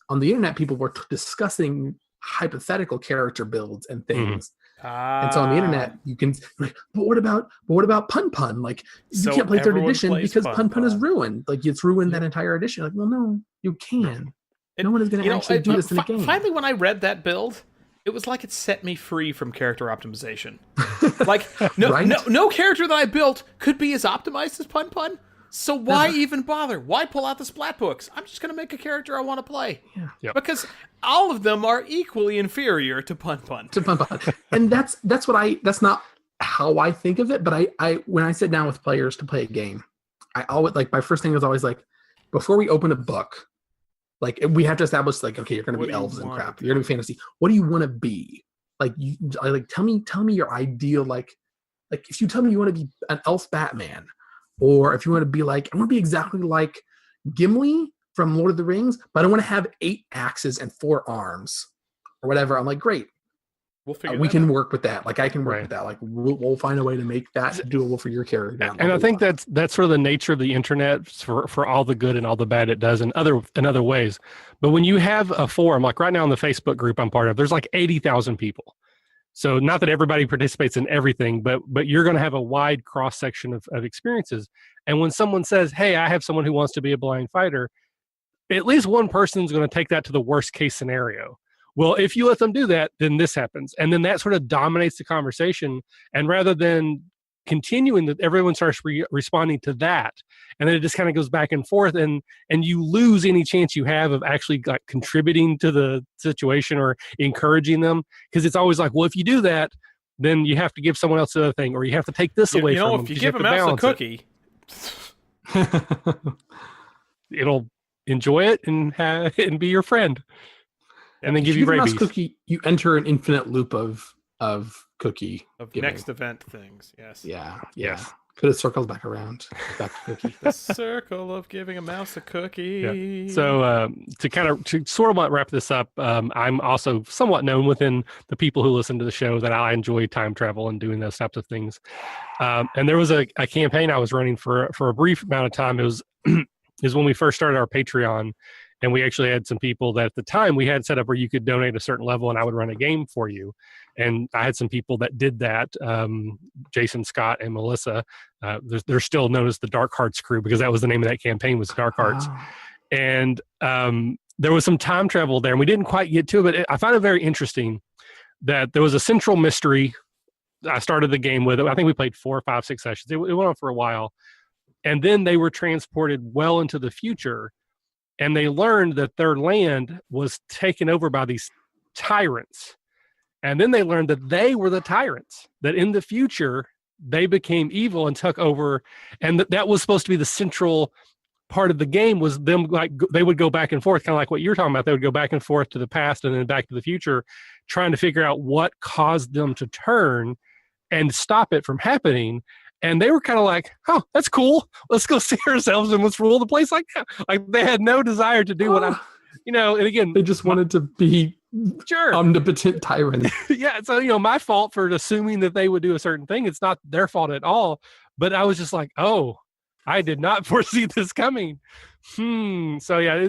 On the internet, people were discussing hypothetical character builds and things. And so on the internet, you can. But what about Pun? Like you can't play 3rd edition because Pun is ruined. Like it's ruined that entire edition. Like, well, no, you can. No one is going to actually do this in a game. Finally, when I read that build, it was like it set me free from character optimization. Like, no character that I built could be as optimized as Pun. So why even bother? Why pull out the splat books? I'm just going to make a character I want to play. Yeah. Yep. Because all of them are equally inferior to Pun. And that's not how I think of it. But I when I sit down with players to play a game, I always my first thing is always like, before we open a book, like we have to establish okay, you're going to be elves and crap. You're going to be fantasy. What do you want to be? Tell me your ideal, like if you tell me you want to be an elf Batman, or if you want to be I want to be exactly like Gimli from Lord of the Rings, but I want to have 8 axes and 4 arms or whatever. I'm like, great. We'll figure. We that can out. work with that. Like I can work with that. Like we'll find a way to make that doable for your character. And I think that's sort of the nature of the internet for all the good and all the bad it does in other ways. But when you have a forum, like right now in the Facebook group I'm part of, there's like 80,000 people. So not that everybody participates in everything, but you're going to have a wide cross section of experiences. And when someone says, "Hey, I have someone who wants to be a blind fighter," at least one person's going to take that to the worst case scenario. Well, if you let them do that, then this happens. And then that sort of dominates the conversation. And rather than continuing that, everyone starts responding to that. And then it just kind of goes back and forth. And you lose any chance you have of actually like contributing to the situation or encouraging them. Because it's always like, well, if you do that, then you have to give someone else the other thing, or you have to take this away from them. If you give a mouse a cookie, it'll enjoy it and be your friend. And then give you rabies. Cookie, you enter an infinite loop of cookie giving. Next event things. Yes. Yeah. Yes. Could have circled back around. Back to cookie. The circle of giving a mouse a cookie. Yeah. So to sort of wrap this up, I'm also somewhat known within the people who listen to the show that I enjoy time travel and doing those types of things. And there was a campaign I was running for a brief amount of time. It was is when we first started our Patreon. And we actually had some people that at the time we had set up where you could donate a certain level and I would run a game for you. And I had some people that did that, Jason, Scott, and Melissa. They're still known as the Dark Hearts crew because that was the name of that campaign, was Dark Hearts. Wow. And there was some time travel there and we didn't quite get to it, but I found it very interesting that there was a central mystery I started the game with. I think we played 4, 5, 6 sessions. It went on for a while. And then they were transported well into the future. And they learned that their land was taken over by these tyrants. And then they learned that they were the tyrants, that in the future, they became evil and took over. And that was supposed to be the central part of the game, was them, like, they would go back and forth, kind of like what you're talking about. They would go back and forth to the past and then back to the future, trying to figure out what caused them to turn and stop it from happening. And they were kind of like, "Oh, that's cool. Let's go see ourselves and let's rule the place like that." Like they had no desire to do what I'm, and again, they just wanted to be omnipotent tyrants. Yeah. So, my fault for assuming that they would do a certain thing. It's not their fault at all. But I was just like, oh, I did not foresee this coming. So yeah,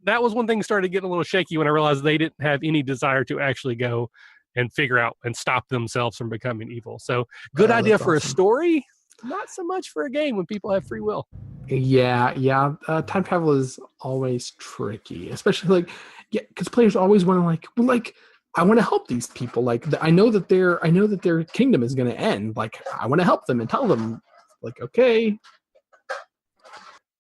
that was one thing started getting a little shaky when I realized they didn't have any desire to actually go and figure out and stop themselves from becoming evil. So good idea for awesome. A story, not so much for a game when people have free will. Yeah. Time travel is always tricky, especially because players always want to I want to help these people. Like I know that their kingdom is going to end. Like I want to help them and tell them, okay.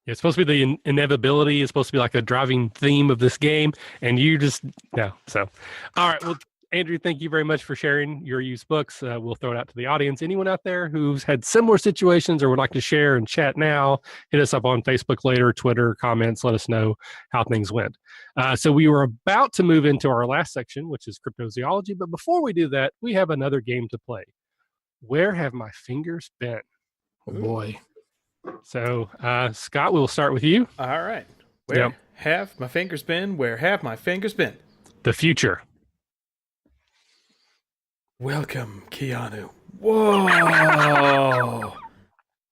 It's supposed to be the inevitability. It's supposed to be like a driving theme of this game, and you just no. So, all right. Well, Andrew, thank you very much for sharing your used books. We'll throw it out to the audience. Anyone out there who's had similar situations or would like to share and chat now, hit us up on Facebook later, Twitter, comments, let us know how things went. So we were about to move into our last section, which is cryptozoology. But before we do that, we have another game to play. Where have my fingers been? Oh, boy. So, Scott, we'll start with you. All right. Where have my fingers been? Where have my fingers been? The future. Welcome, Keanu. Whoa!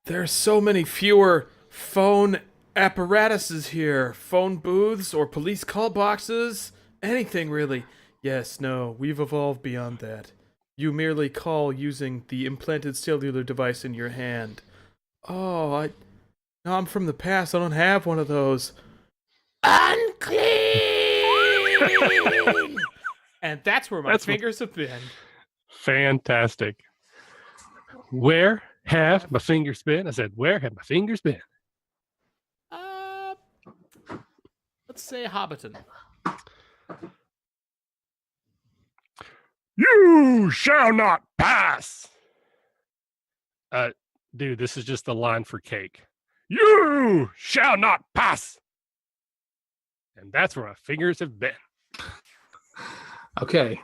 There's so many fewer phone apparatuses here. Phone booths or police call boxes. Anything, really. Yes, no, we've evolved beyond that. You merely call using the implanted cellular device in your hand. Oh, no, I'm from the past. I don't have one of those. Unclean! And that's where my fingers have been. Fantastic. Where have my fingers been? I said, where have my fingers been? Let's say Hobbiton. You shall not pass. Dude, this is just the line for cake. You shall not pass. And that's where my fingers have been. Okay.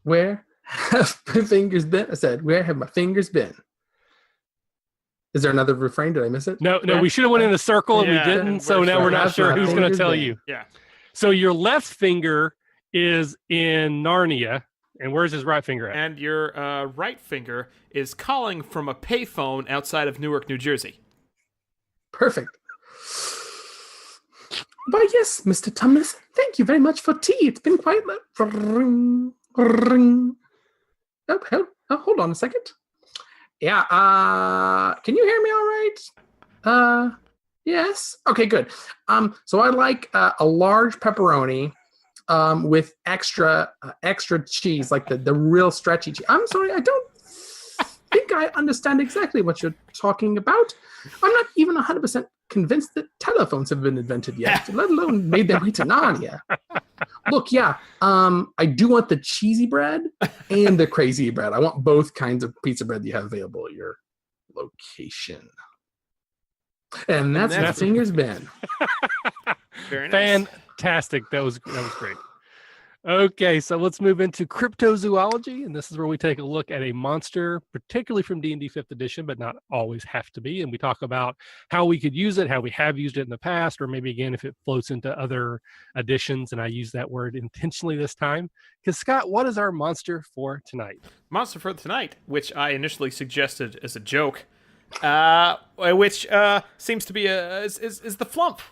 Where have my fingers been? I said, where have my fingers been? Is there another refrain? Did I miss it? No, we should have went in a circle and we didn't. So now we're not sure who's going to tell you. Yeah. So your left finger is in Narnia. And where's his right finger at? And your right finger is calling from a payphone outside of Newark, New Jersey. Perfect. Why, yes, Mr. Tumnus, thank you very much for tea. It's been quite... Ring, ring. Oh, hold on a second. Yeah, can you hear me all right? Yes. Okay, good. So I like a large pepperoni with extra cheese, like the real stretchy cheese. I'm sorry, I don't think I understand exactly what you're talking about. I'm not even 100% convinced that telephones have been invented yet, let alone made their way to Narnia. Look, yeah, I do want the cheesy bread and the crazy bread. I want both kinds of pizza bread you have available at your location. And that's what Finger's been. Very nice. Fantastic. That was great. Okay, so let's move into cryptozoology, and this is where we take a look at a monster, particularly from D&D 5th edition, but not always have to be, and we talk about how we could use it, how we have used it in the past, or maybe, again, if it floats into other editions, and I use that word intentionally this time. Because, Scott, what is our monster for tonight? Monster for tonight, which I initially suggested as a joke, which seems to be is the Flump.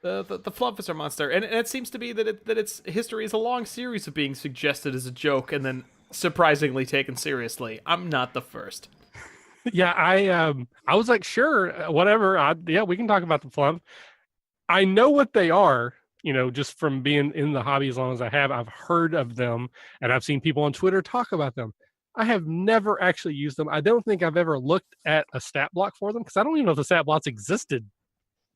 The Flump is our monster, and it seems to be that its history is a long series of being suggested as a joke and then surprisingly taken seriously. I'm not the first. Yeah, I was like, sure, whatever. We can talk about the Flump. I know what they are, just from being in the hobby as long as I have. I've heard of them, and I've seen people on Twitter talk about them. I have never actually used them. I don't think I've ever looked at a stat block for them because I don't even know if the stat blocks existed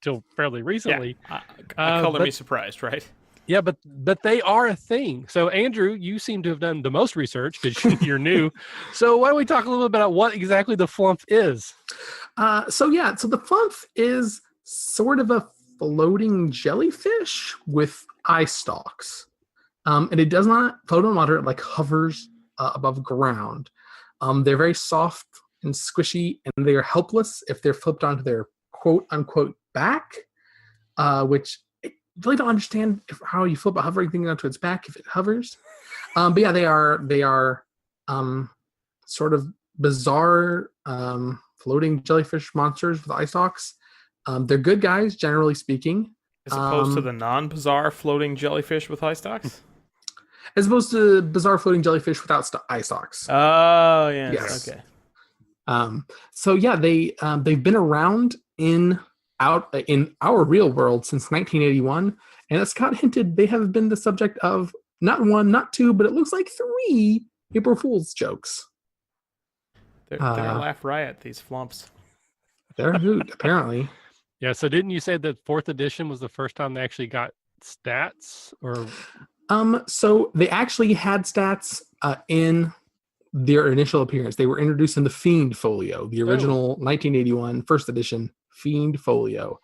till fairly recently. Yeah. Color me surprised, right? Yeah, but they are a thing. So Andrew, you seem to have done the most research because you're new. So why don't we talk a little bit about what exactly the Flump is? So the Flump is sort of a floating jellyfish with eye stalks. And it does not float on water. It like hovers above ground. They're very soft and squishy, and they are helpless if they're flipped onto their quote unquote back, which I really don't understand how you flip a hovering thing onto its back if it hovers. But yeah, they are sort of bizarre floating jellyfish monsters with eye stalks. They're good guys, generally speaking. As opposed to the non-bizarre floating jellyfish with eye stalks? As opposed to bizarre floating jellyfish without eye stalks. Oh, yeah. Yes. Okay. So yeah, they've been around in our real world since 1981, and as Scott hinted, they have been the subject of not one, not two, but it looks like 3 April Fool's jokes. They're a laugh riot, these Flumps. They're a hoot, apparently. Yeah, so didn't you say that 4th edition was the first time they actually got stats? Or so they actually had stats in their initial appearance. They were introduced in the Fiend Folio, the original 1981 1st edition Fiend Folio.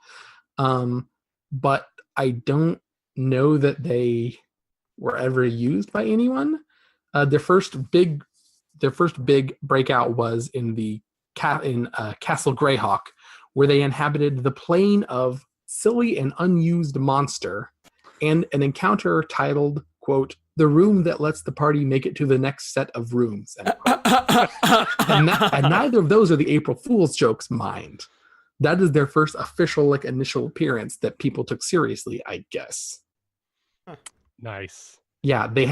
But I don't know that they were ever used by anyone. Their first big breakout was in Castle Greyhawk, where they inhabited the plane of Silly and Unused Monster, and an encounter titled, quote, "The room that lets the party make it to the next set of rooms." and neither of those are the April Fool's jokes, mind. That is their first official initial appearance that people took seriously, I guess. Nice. Yeah, they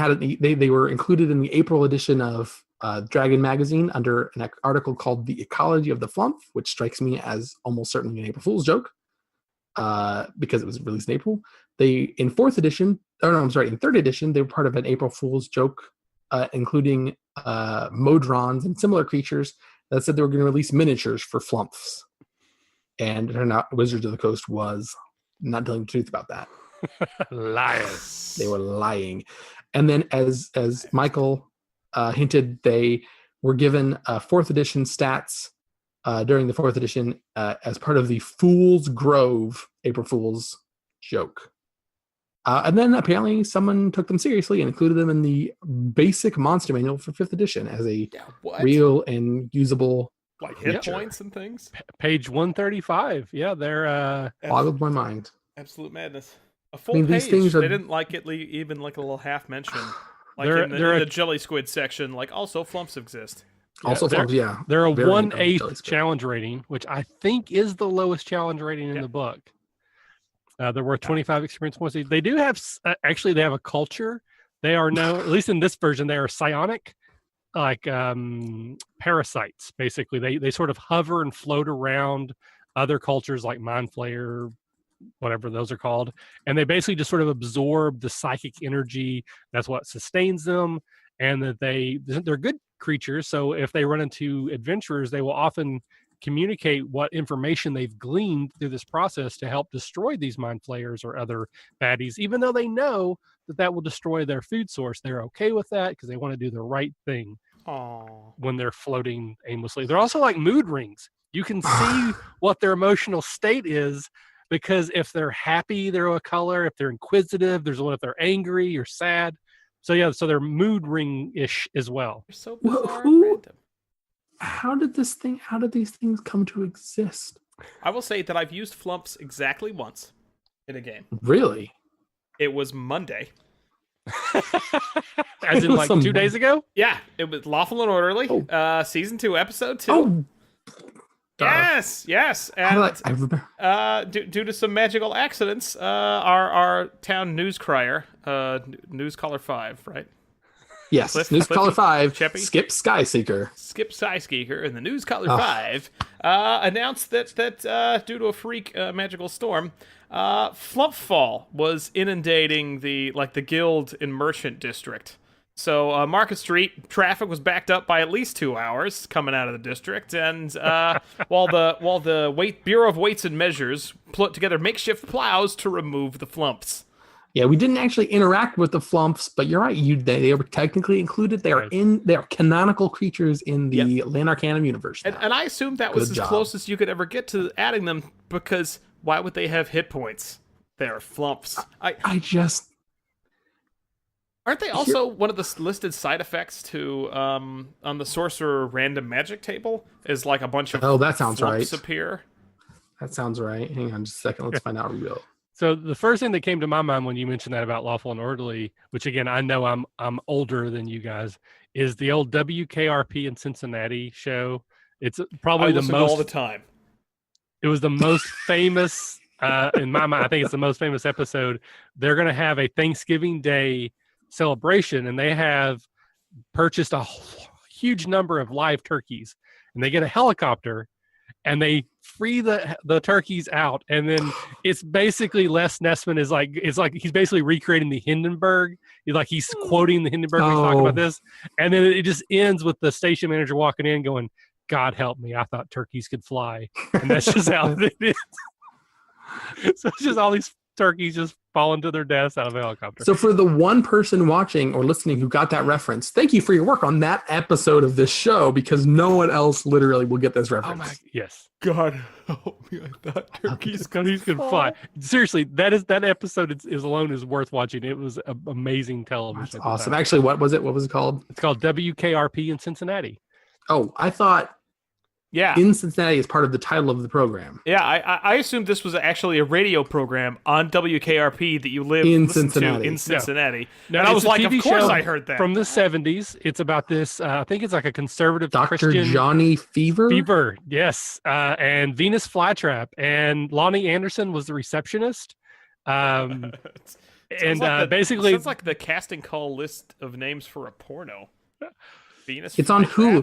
were included in the April edition of Dragon Magazine under an article called "The Ecology of the Flump," which strikes me as almost certainly an April Fool's joke because it was released in April. In 3rd edition, they were part of an April Fool's joke, including Modrons and similar creatures that said they were going to release miniatures for Flumps. And it turned out Wizards of the Coast was not telling the truth about that. Liars. They were lying. And then as Michael hinted, they were given 4th edition stats during the 4th edition as part of the Fool's Grove April Fool's joke. And then apparently someone took them seriously and included them in the basic monster manual for 5th edition as a real and usable hit points and things. Page 135. Yeah, they're boggled my mind. Absolute madness. A full mean, page. these things are- They didn't like it even like a little half mention. Like They're- in they're the a- jelly squid section, like also flumps exist. Also, they're- flumps, yeah. They're a Very 1/8 jelly squid. challenge rating, which I think is the lowest challenge rating in the book. They're worth 25 experience points. They do have, actually, they have a culture. They are known, at least in this version, they are psionic, like parasites, basically. They sort of hover and float around other cultures like Mind Flayer, whatever those are called. And they basically just sort of absorb the psychic energy. That's what sustains them. And that they're good creatures. So if they run into adventurers, they will often communicate what information they've gleaned through this process to help destroy these mind flayers or other baddies, even though they know that will destroy their food source. They're okay with that because they want to do the right thing. Aww. When they're floating aimlessly. They're also like mood rings. You can see what their emotional state is, because if they're happy, they're a color. If they're inquisitive, there's one. If they're angry or sad. So yeah, so they're mood ring-ish as well. They're so bizarre and random. How did these things come to exist? I will say that I've used flumps exactly once in a game. Really? It was Monday. As in like 2 days ago? Yeah, it was Lawful and Orderly, season 2, episode 2. Oh, yes, and I remember. due to some magical accidents, our town news crier, News Caller 5, right? Yes, News Caller 5, Cheppy? Skip Skyseeker. Skip Skyseeker and the News Caller 5 announced that due to a freak magical storm, Flumpfall was inundating the guild and merchant district. So Market Street traffic was backed up by at least 2 hours coming out of the district, and while the Bureau of Weights and Measures put together makeshift plows to remove the flumps. Yeah, we didn't actually interact with the flumps, but you're right. They were technically included. They are canonical creatures in the Land Arcanum universe. And I assumed that was as close as you could ever get to adding them, because why would they have hit points? They're flumps. Aren't they also one of the listed side effects to on the sorcerer random magic table? Is like a bunch of that sounds right. Appear. That sounds right. Hang on just a second. Let's find out real. So the first thing that came to my mind when you mentioned that about Lawful and Orderly, which again I know I'm older than you guys, is the old WKRP in Cincinnati show. It's probably the most all the time. It was the most famous in my mind. I think it's the most famous episode. They're going to have a Thanksgiving Day celebration, and they have purchased a huge number of live turkeys, and they get a helicopter and they free the turkeys out, and then it's basically Les Nessman is like he's basically recreating the Hindenburg. He's quoting the Hindenburg. He's talking about this, and then it just ends with the station manager walking in going, "God help me, I thought turkeys could fly," and that's just how it is. So it's just all these turkeys just falling to their deaths out of a helicopter. So for the one person watching or listening who got that reference, thank you for your work on that episode of this show, because no one else literally will get this reference. Yes. God help me, I thought turkeys could fly. Seriously, that episode is alone is worth watching. It was amazing television. That's awesome. Actually, what was it? What was it called? It's called WKRP in Cincinnati. Oh, I thought in Cincinnati is part of the title of the program. Yeah, I assumed this was actually a radio program on WKRP that you listened to in Cincinnati. No, and I was like, TV of course show I heard that. From the 70s. It's about this, I think it's like a conservative Dr. Christian. Johnny Fever? Fever, yes. And Venus Flytrap. And Lonnie Anderson was the receptionist. Basically... Sounds like the casting call list of names for a porno. Venus it's on Hulu.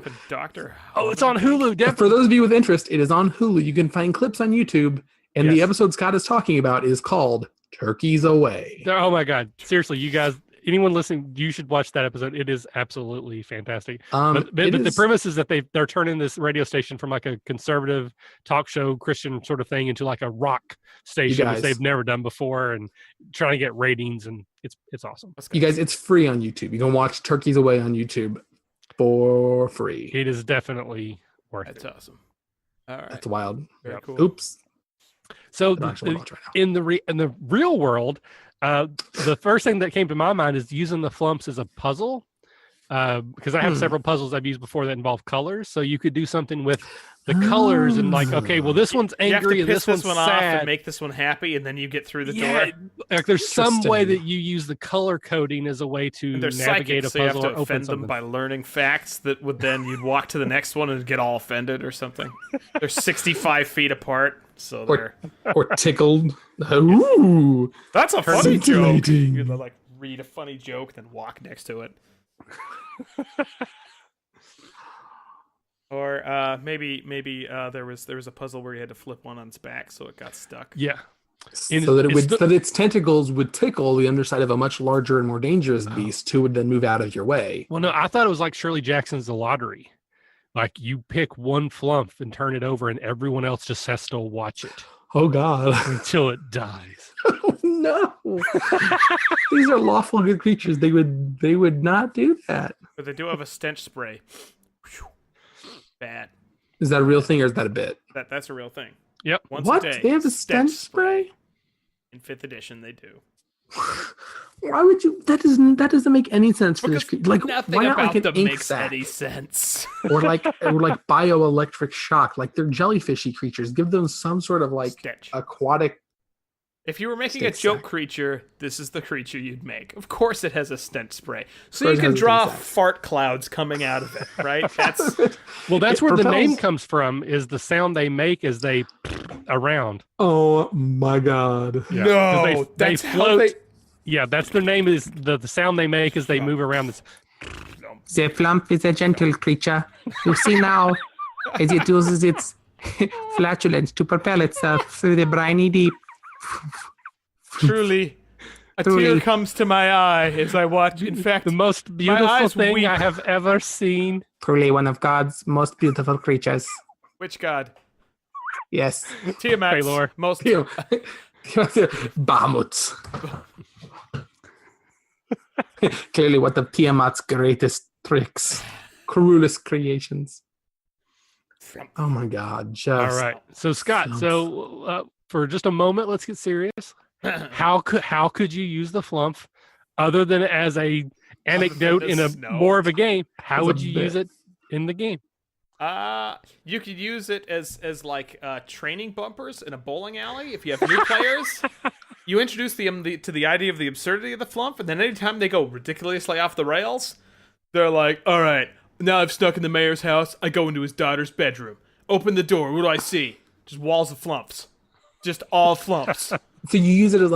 It's on Hulu. Definitely. For those of you with interest, it is on Hulu. You can find clips on YouTube, and the episode Scott is talking about is called Turkeys Away. Oh my God. Seriously, you guys, anyone listening, you should watch that episode. It is absolutely fantastic. But the premise is that they're turning this radio station from like a conservative talk show, Christian sort of thing, into like a rock station, which they've never done before, and trying to get ratings, and it's awesome. You guys, it's free on YouTube. You can watch Turkeys Away on YouTube for free. It is definitely worth it. That's awesome. All right. That's wild. Very cool. Oops. So in the real world, the first thing that came to my mind is using the flumps as a puzzle. because I have several puzzles I've used before that involve colors. So you could do something with the colors and like, okay, well, this one's angry and this one's one sad. off and make this one happy, and then you get through the door. Like there's some way that you use the color coding as a way to navigate a puzzle. So you have to or offend them by learning facts that would then you'd walk to the next one and get all offended or something. They're 65 feet apart, so they're or tickled. Ooh, that's a funny joke. You'd like read a funny joke, then walk next to it. Or maybe there was a puzzle where you had to flip one on its back, so it got stuck. Yeah, so that its tentacles would tickle the underside of a much larger and more dangerous beast, who would then move out of your way. Well, no, I thought it was like Shirley Jackson's The Lottery. Like you pick one flump and turn it over, and everyone else just has to watch it. Oh God! Until it dies. Oh no! These are lawful good creatures. They would not do that. But they do have a stench spray. Bad. Is that a real thing or is that a bit? That's a real thing. Yep. Once what? a day, They have a stench spray? In 5th edition, they do. Why would you? That doesn't make any sense for this creature. Like, nothing why not about like an them ink makes sac? any sense. or like bioelectric shock. Like they're jellyfishy creatures. Give them some sort of like Stench. aquatic. If you were making a joke creature, this is the creature you'd make. Of course, it has a stench spray, so you can draw fart clouds coming out of it, right? That's where the name comes from. Is the sound they make as they around. Oh my God! Yeah. No, they float. Yeah, that's their name. Is the sound they make as they move around. This. The flump is a gentle creature. You see now, as it uses its flatulence to propel itself through the briny deep. Truly, a tear comes to my eye as I watch. In fact, the most beautiful thing weep. I have ever seen. Truly one of God's most beautiful creatures. Which God? Yes. Tiamat's Baylor. most... Bahamut. Clearly one of Tiamat's greatest tricks. Cruelest creations. Oh my God. All right. So Scott, for just a moment, let's get serious. How could you use the flump other than as a anecdote in more of a game? How would you use it in the game? You could use it as like training bumpers in a bowling alley. If you have new players, you introduce them to the idea of the absurdity of the flump, and then anytime they go ridiculously off the rails, they're like, "All right, now I've snuck in the mayor's house. I go into his daughter's bedroom. Open the door. What do I see? Just walls of flumps." Just all flumps. So you use it as a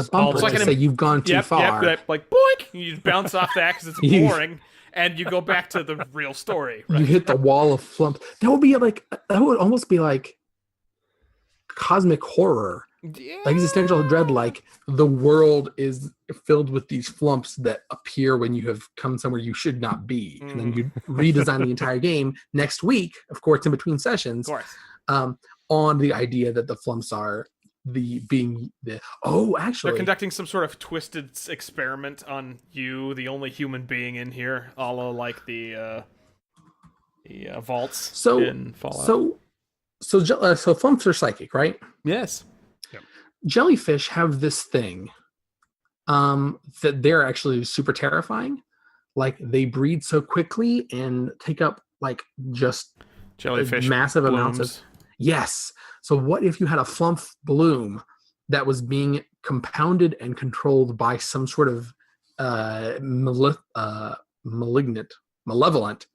bumper like to say you've gone too far. Yep, like boink, you just bounce off that because it's boring, and you go back to the real story. Right? You hit the wall of flumps. That would almost be like cosmic horror, like existential dread. Like the world is filled with these flumps that appear when you have come somewhere you should not be, and then you redesign the entire game next week. Of course, in between sessions. Of course. On the idea that the flumps are actually they're conducting some sort of twisted experiment on you, the only human being in here, a la like the vaults in Fallout. So flumps are psychic, right? Yes. Yep. Jellyfish have this thing that they're actually super terrifying. Like they breed so quickly and take up like just jellyfish massive blooms. Amounts of. Yes. So what if you had a flump bloom that was being compounded and controlled by some sort of malevolent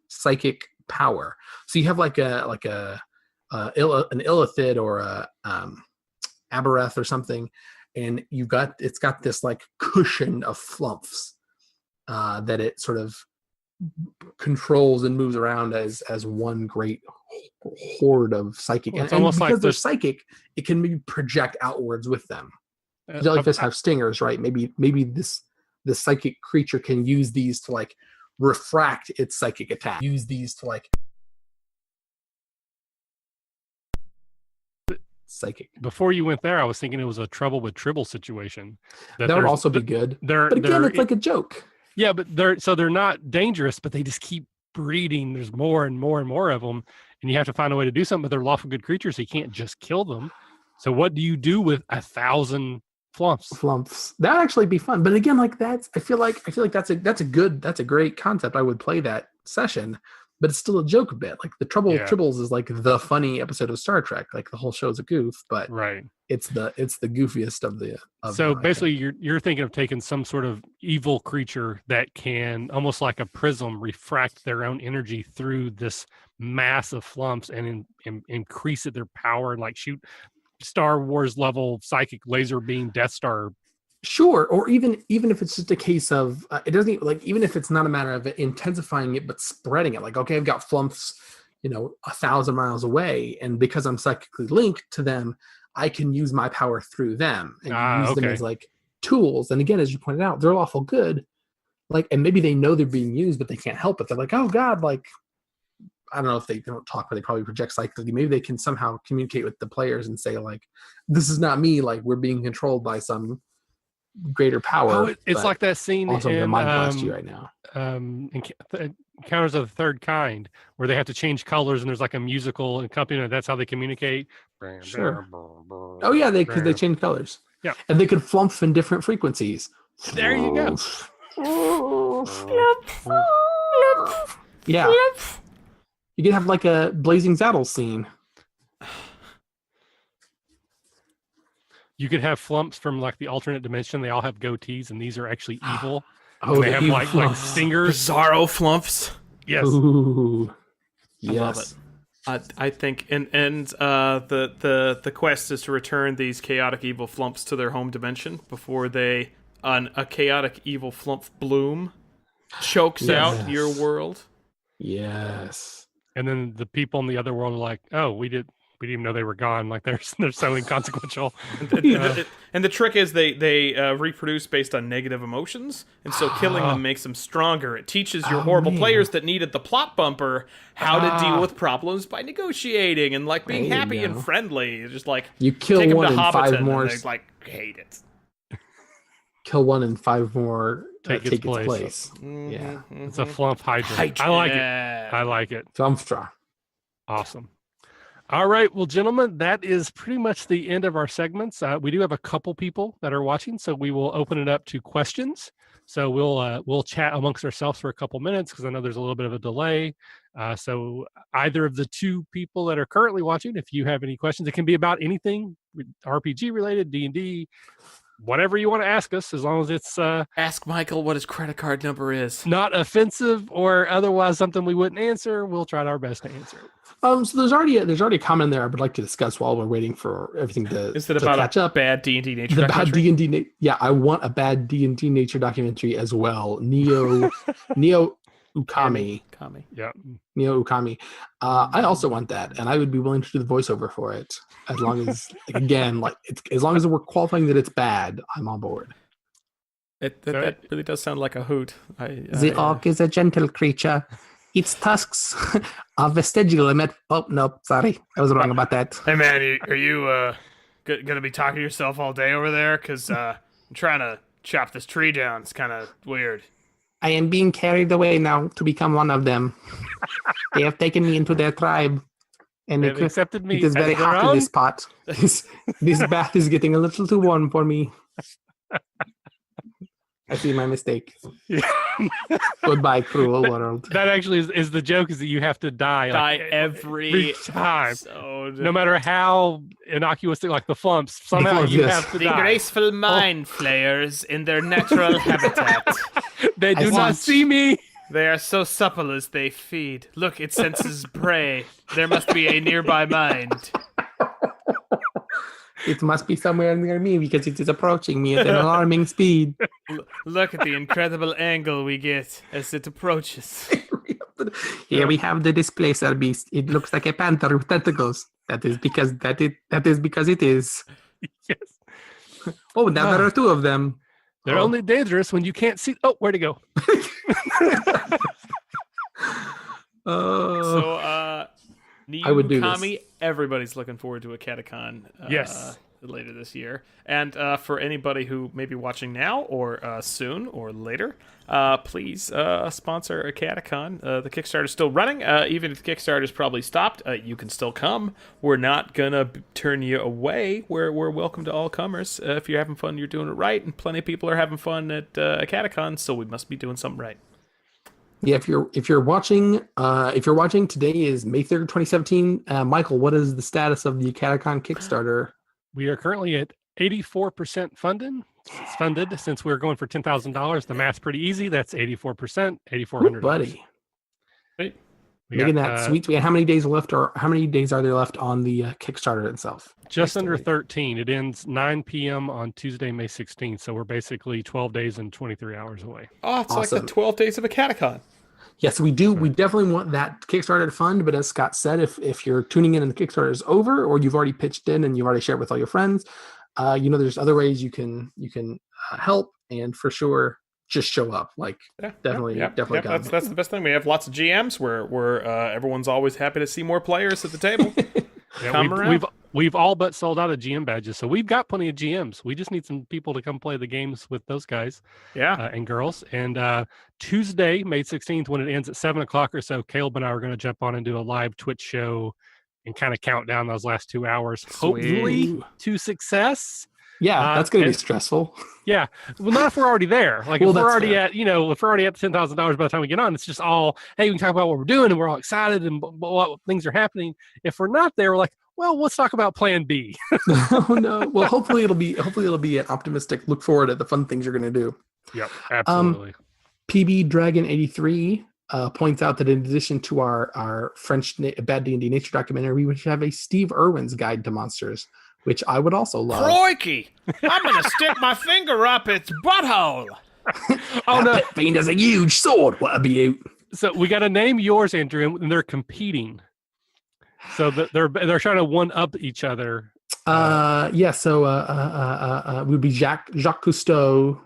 psychic power? So you have like an illithid or a aberrath or something, and it's got this like cushion of flumps that it sort of controls and moves around as one great horde of psychic. Well, it's and almost because like they're psychic, it can maybe project outwards with them. Jellyfish have stingers, right? Maybe this psychic creature can use these to like refract its psychic attack. Use these to like psychic. Before you went there, I was thinking it was a trouble with Tribble situation. That would also be good. But again, it's like a joke. Yeah, but they're not dangerous, but they just keep breeding. There's more and more and more of them, and you have to find a way to do something. But they're lawful good creatures, so you can't just kill them. So what do you do with 1,000 Flumps. That'd actually be fun. But again, like I feel like that's a great concept. I would play that session, but it's still a joke a bit. Like the Tribbles is like the funny episode of Star Trek. Like the whole show's a goof, but it's the goofiest of the. So basically, you're thinking of taking some sort of evil creature that can almost like a prism refract their own energy through this mass of flumps and increase their power and like shoot Star Wars level psychic laser beam Death Star. Sure, or even if it's just a case of it doesn't like even if it's not a matter of intensifying it but spreading it. Like, okay, I've got flumps, 1,000 miles away, and because I'm psychically linked to them, I can use my power through them and use them as like tools. And again, as you pointed out, they're lawful good. Like, and maybe they know they're being used, but they can't help it. They're like, oh God, like. I don't know if they don't talk, but they probably project psychically. Maybe they can somehow communicate with the players and say, like, this is not me. Like, we're being controlled by some greater power. Oh, it's like that scene also in mind blast you right now. Encounters of the Third Kind, where they have to change colors and there's like a musical accompaniment. That's how they communicate. Sure. Oh yeah, because they change colors. Yeah, and they could flump in different frequencies. There you go. Yeah. You could have like a Blazing Saddles scene. You could have flumps from like the alternate dimension. They all have goatees, and these are actually evil. Oh, they have like stingers. Bizarro flumps. Yes. Ooh. Yes. I love it. I think, and the quest is to return these chaotic evil flumps to their home dimension before they, on a chaotic evil flump bloom, chokes out your world. Yes. And then the people in the other world are like, "Oh, we didn't even know they were gone. Like they're so inconsequential." And the trick is they reproduce based on negative emotions, and so killing them makes them stronger. It teaches your horrible players that needed the plot bumper how to deal with problems by negotiating and like being happy and friendly. It's just like you kill take one them to and Hobbiton 5 more. And they like hate it. Kill 1 and 5 more. Take its place. Mm-hmm, Yeah, it's a flump hydrant. I like it. I like it. Thumbstra. Awesome. All right, well, gentlemen, that is pretty much the end of our segments. We do have a couple people that are watching, so we will open it up to questions. So we'll chat amongst ourselves for a couple minutes because I know there's a little bit of a delay. So either of the two people that are currently watching, if you have any questions, it can be about anything RPG related, D&D, whatever you want to ask us, as long as it's ask Michael what his credit card number is. Not offensive or otherwise something we wouldn't answer. We'll try our best to answer it. So there's already a comment there I would like to discuss while we're waiting for everything to Is it about catch a up. bad D&D nature The documentary? bad D&D yeah, I want a bad D&D nature documentary as well. Neo Ukami. Yeah. Neo Ukami. I also want that, and I would be willing to do the voiceover for it as long as as long as we're qualifying that it's bad, I'm on board. That really does sound like a hoot. The orc is a gentle creature. Its tusks are vestigial. Sorry. I was wrong about that. Hey, man, are you going to be talking to yourself all day over there? Because I'm trying to chop this tree down. It's kind of weird. I am being carried away now to become one of them. They have taken me into their tribe. And They've accepted me. It is very hot in this pot. This bath is getting a little too warm for me. I see my mistake. Yeah. Goodbye, cruel world. That actually is the joke, is that you have to die every time. Episode. No matter how innocuous, like the flumps, somehow you have to the die. graceful mind flayers in their natural habitat. They do not see me. They are so supple as they feed. Look, it senses prey. There must be a nearby mind. It must be somewhere near me because it is approaching me at an alarming speed. Look at the incredible angle we get as it approaches. Here we have the displacer beast. It looks like a panther with tentacles. That is because it is. Yes. Oh, now there are 2 of them. They're only dangerous when you can't see. Oh, where'd it go? So, I would do Kami, this. everybody's looking forward to a Catacon. Yes. later this year. And for anybody who may be watching now or soon or later, please sponsor a Catacon. The Kickstarter is still running. Even if the Kickstarter is probably stopped, you can still come. We're not going to turn you away. We're welcome to all comers. If you're having fun, you're doing it right. And plenty of people are having fun at Catacon, so we must be doing something right. Yeah, if you're watching, today is May 3rd, 2017. Michael, what is the status of the Catacon Kickstarter? We are currently at 84% funded. It's funded since we're going for $10,000. The math's pretty easy. That's 84%, $8,400. Buddy. Right. Making that sweet. How many days left, or how many days are there left on the Kickstarter itself? Just under 13. It ends 9 p.m. on Tuesday, May 16th. So we're basically 12 days and 23 hours away. Oh, it's Awesome. like the 12 days of a Catacon. Yes, we do. We definitely want that Kickstarter to fund. But as Scott said, if you're tuning in and the Kickstarter is over, or you've already pitched in and you've already shared with all your friends, there's other ways you can help. And for sure, just show up. Definitely. That's the best thing. We have lots of GMs where everyone's always happy to see more players at the table. We've all but sold out of GM badges, so we've got plenty of GMs. We just need some people to come play the games with those guys, and girls. And Tuesday, May 16th, when it ends at 7:00 or so, Caleb and I are going to jump on and do a live Twitch show and kind of count down those last 2 hours, hopefully to success. Yeah, that's going to be stressful. Yeah, well, not if we're already there. If we're already at, if we're already at $10,000 by the time we get on, it's just all, hey, we can talk about what we're doing and we're all excited and what things are happening. If we're not there, we're like, well, let's talk about Plan B. Oh no. Well, hopefully it'll be an optimistic look forward at the fun things you're going to do. Yep, absolutely. PB Dragon 83 points out that in addition to our French Bad D&D Nature documentary, we have a Steve Irwin's Guide to Monsters, which I would also love. Crikey! I'm going to stick my finger up its butthole. Oh no! That fiend has a huge sword. What a beaut! So we got to name yours, Andrew, and they're competing. So they're trying to one up each other. So would be Jacques Cousteau.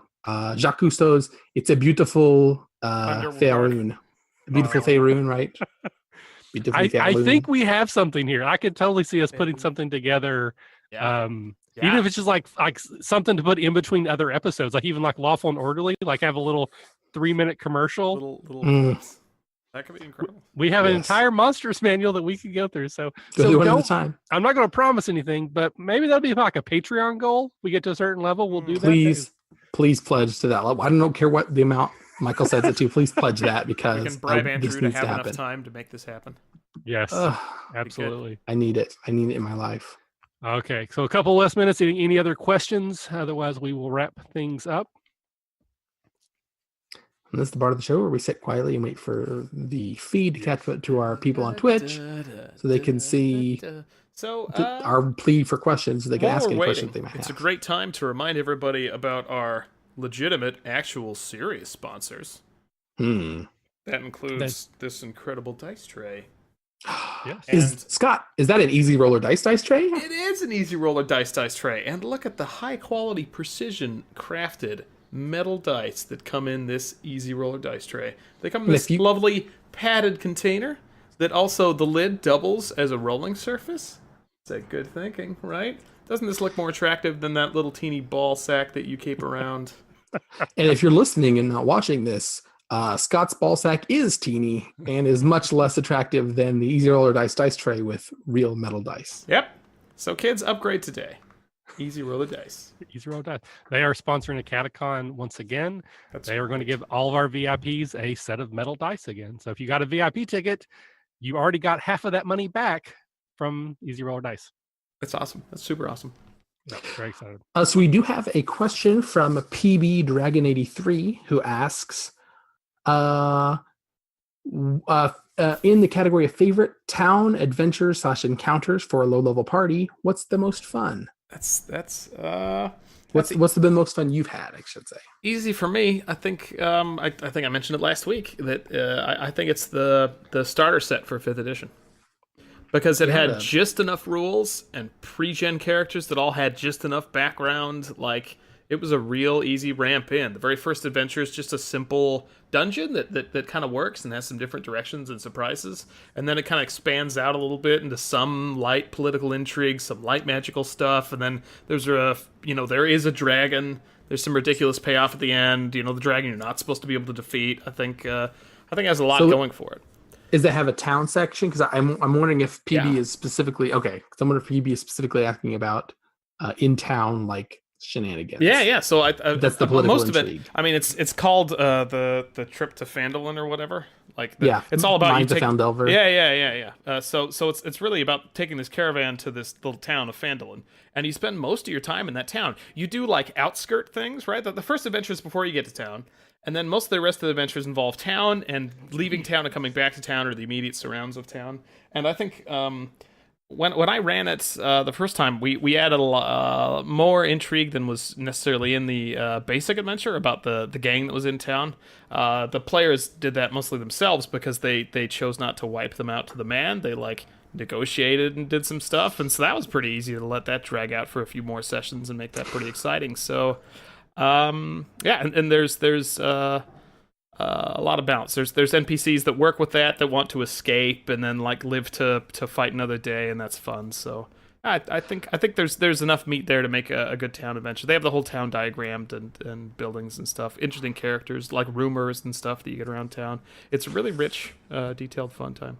Jacques Cousteau's "It's a Beautiful Faerun." Beautiful Faerun, right? I think we have something here. I could totally see us putting something together. Yeah. Even if it's just like something to put in between other episodes, like even like Lawful and Orderly, like have a little 3-minute commercial. That could be incredible. We have an entire monsters manual that we could go through. So one at a time. I'm not going to promise anything, but maybe that'll be like a Patreon goal. We get to a certain level, we'll do that. Please pledge to that level. I don't care what the amount Michael says it to. Please pledge that because we can bribe Andrew to have enough time to make this happen. Yes, absolutely. I need it. I need it in my life. Okay, so a couple less minutes. Any other questions? Otherwise, we will wrap things up. And this is the part of the show where we sit quietly and wait for the feed to catch up to our people on Twitch so they can see our plea for questions so they can ask any questions they might have. It's a great time to remind everybody about our legitimate, actual, serious sponsors. That includes this incredible dice tray. Yes. Scott, is that an Easy Roller dice tray? It is an Easy Roller dice tray. And look at the high-quality, precision-crafted metal dice that come in this Easy Roller dice tray. They come in this lovely padded container that also the lid doubles as a rolling surface. Is that good thinking, right? Doesn't this look more attractive than that little teeny ball sack that you keep around? And if you're listening and not watching this, Scott's ball sack is teeny and is much less attractive than the Easy Roller dice tray with real metal dice. Yep. So kids, upgrade today. Easy Roller Dice. Easy Roller Dice. They are sponsoring a Catacon once again. They are going to give all of our VIPs a set of metal dice again. So if you got a VIP ticket, you already got half of that money back from Easy Roller Dice. That's awesome. That's super awesome. Yeah, very excited. So we do have a question from PB Dragon 83 who asks, in the category of favorite town adventures / encounters for a low-level party, what's the most fun? What's the most fun you've had, I should say? Easy for me. I think I think I mentioned it last week that I think it's the starter set for 5th edition. Because it had just enough rules and pre-gen characters that all had just enough background. Like, It was a real easy ramp in. The very first adventure is just a simple dungeon that kind of works and has some different directions and surprises. And then it kind of expands out a little bit into some light political intrigue, some light magical stuff. And then there is a dragon. There's some ridiculous payoff at the end. The dragon you're not supposed to be able to defeat. I think it has a lot going for it. Does it have a town section? Because I'm wondering if PB is specifically okay. Because I'm wondering if PB is specifically asking about in town shenanigans. Yeah. So that's the political most intrigue. of it. I mean, it's called the trip to Phandalin or whatever. It's all about Mines of Foundelver. Yeah. So it's really about taking this caravan to this little town of Phandalin, and you spend most of your time in that town. You do outskirt things, right? The first adventure is before you get to town, and then most of the rest of the adventures involve town and leaving town and coming back to town or the immediate surrounds of town. And I think when I ran it the first time, we added a lot more intrigue than was necessarily in the basic adventure about the gang that was in town. The players did that mostly themselves because they chose not to wipe them out to the man. They negotiated and did some stuff, and so that was pretty easy to let that drag out for a few more sessions and make that pretty exciting. So and there's a lot of balance. There's NPCs that work with that want to escape and then live to fight another day, and that's fun. So I think there's enough meat there to make a good town adventure. They have the whole town diagrammed and buildings and stuff. Interesting characters like rumors and stuff that you get around town. It's a really rich, detailed, fun time.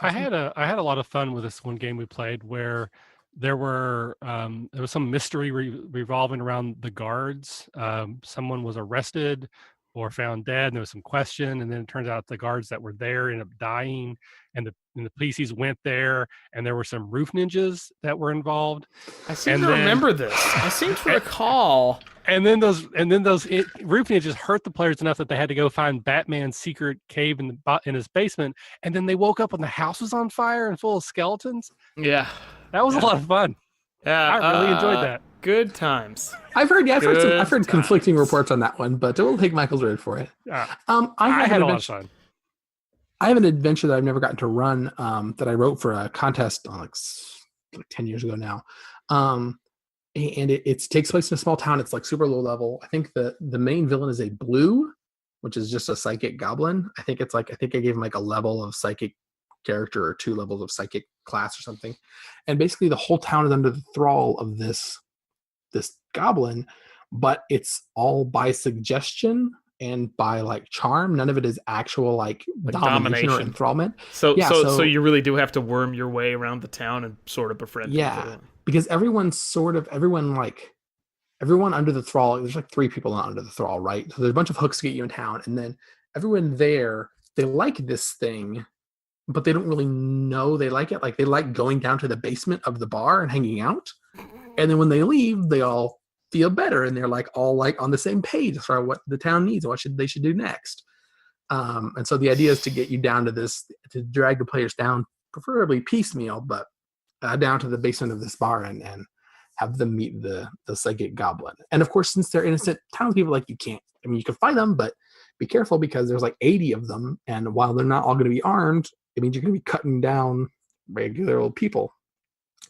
I had a lot of fun with this one game we played where there was some mystery revolving around the guards. Someone was arrested or found dead, and there was some question, and then it turns out the guards that were there ended up dying, and the policies went there, and there were some roof ninjas that were involved. I seem to remember this. I seem to recall. And then those roof ninjas hurt the players enough that they had to go find Batman's secret cave in his basement, and then they woke up and the house was on fire and full of skeletons. Yeah, that was a lot of fun. Yeah, I really enjoyed that. Good times. I've heard conflicting reports on that one, but we'll take Michael's word for it. I had a lot of fun. I have an adventure that I've never gotten to run that I wrote for a contest like 10 years ago now. And it takes place in a small town. It's super low level. I think the main villain is a blue, which is just a psychic goblin. I think I gave him a level of psychic character or 2 levels of psychic class or something. And basically the whole town is under the thrall of this goblin, but it's all by suggestion and by charm. None of it is actual domination or enthrallment. So you really do have to worm your way around the town and sort of befriend people. Because everyone under the thrall, there's 3 people under the thrall, right? So there's a bunch of hooks to get you in town, and then everyone there, they like this thing, but they don't really know they like it. They like going down to the basement of the bar and hanging out. And then when they leave, they all feel better, and they're all on the same page as far as what the town needs and what they should do next. And so the idea is to get you down to this, to drag the players down, preferably piecemeal, but down to the basement of this bar and have them meet the psychic goblin. And of course, since they're innocent townspeople, you can fight them, but be careful because there's 80 of them, and while they're not all going to be armed, it means you're going to be cutting down regular old people.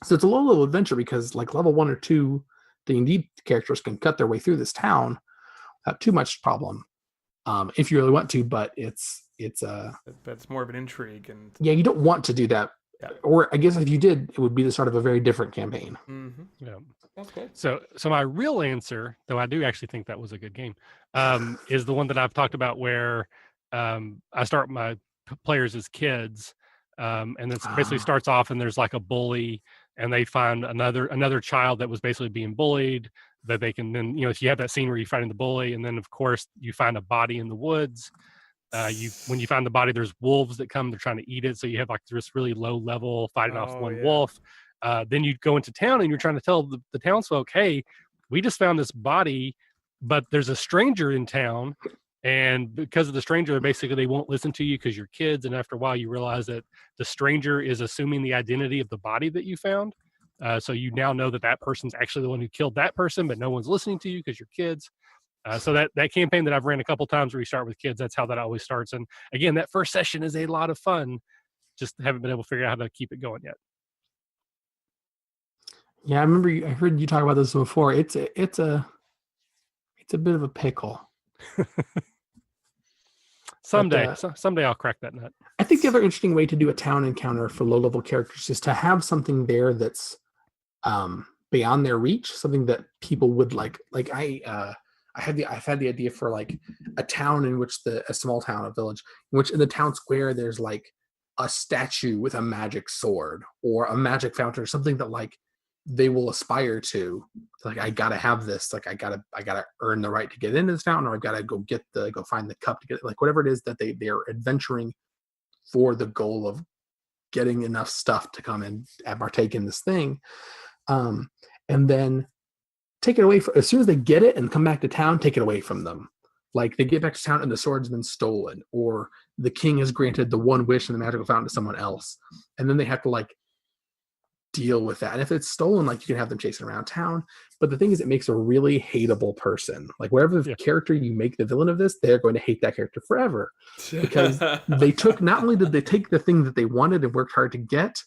So it's a low level adventure because level 1 or 2 D&D characters can cut their way through this town without too much problem if you really want to, but it's more of an intrigue. And you don't want to do that. Yeah. Or I guess if you did, it would be the start of a very different campaign. Mm-hmm. Yeah. That's good. So my real answer, though I do actually think that was a good game, is the one that I've talked about where I start my players as kids, and then basically starts off and there's a bully, and they find another child that was basically being bullied, that they can then, if you have that scene where you're fighting the bully, and then of course you find a body in the woods. When you find the body, there's wolves that come, they're trying to eat it. So you have this really low level fighting off one wolf. Then you go into town and you're trying to tell the townsfolk, hey, we just found this body, but there's a stranger in town. And because of the stranger, basically they won't listen to you because you're kids. And after a while, you realize that the stranger is assuming the identity of the body that you found. So you now know that person's actually the one who killed that person, but no one's listening to you because you're kids. So that campaign that I've ran a couple times where you start with kids, that's how that always starts. And again, that first session is a lot of fun. Just haven't been able to figure out how to keep it going yet. Yeah, I heard you talk about this before. It's a It's a bit of a pickle. Someday I'll crack that nut. I think the other interesting way to do a town encounter for low-level characters is to have something there that's beyond their reach, something that people would like. Like I've had the idea for like a town in which a small town, a village, in which in the town square there's like a statue with a magic sword or a magic fountain or something that like they will aspire to. Like, I gotta have this. Like, I gotta earn the right to get into this fountain, or I've got to go find the cup to get it. Like, whatever it is that they're adventuring for the goal of getting enough stuff to come and partake in this thing, and then take it away as soon as they get it and come back to town. Take it away from them. Like, they get back to town and the sword's been stolen, or the king has granted the one wish in the magical fountain to someone else, and then they have to like deal with that. And if it's stolen, like, you can have them chasing around town. But the thing is, it makes a really hateable person. Like, whatever the character you make the villain of this, they're going to hate that character forever, because they took, not only did they take the thing that they wanted and worked hard to get,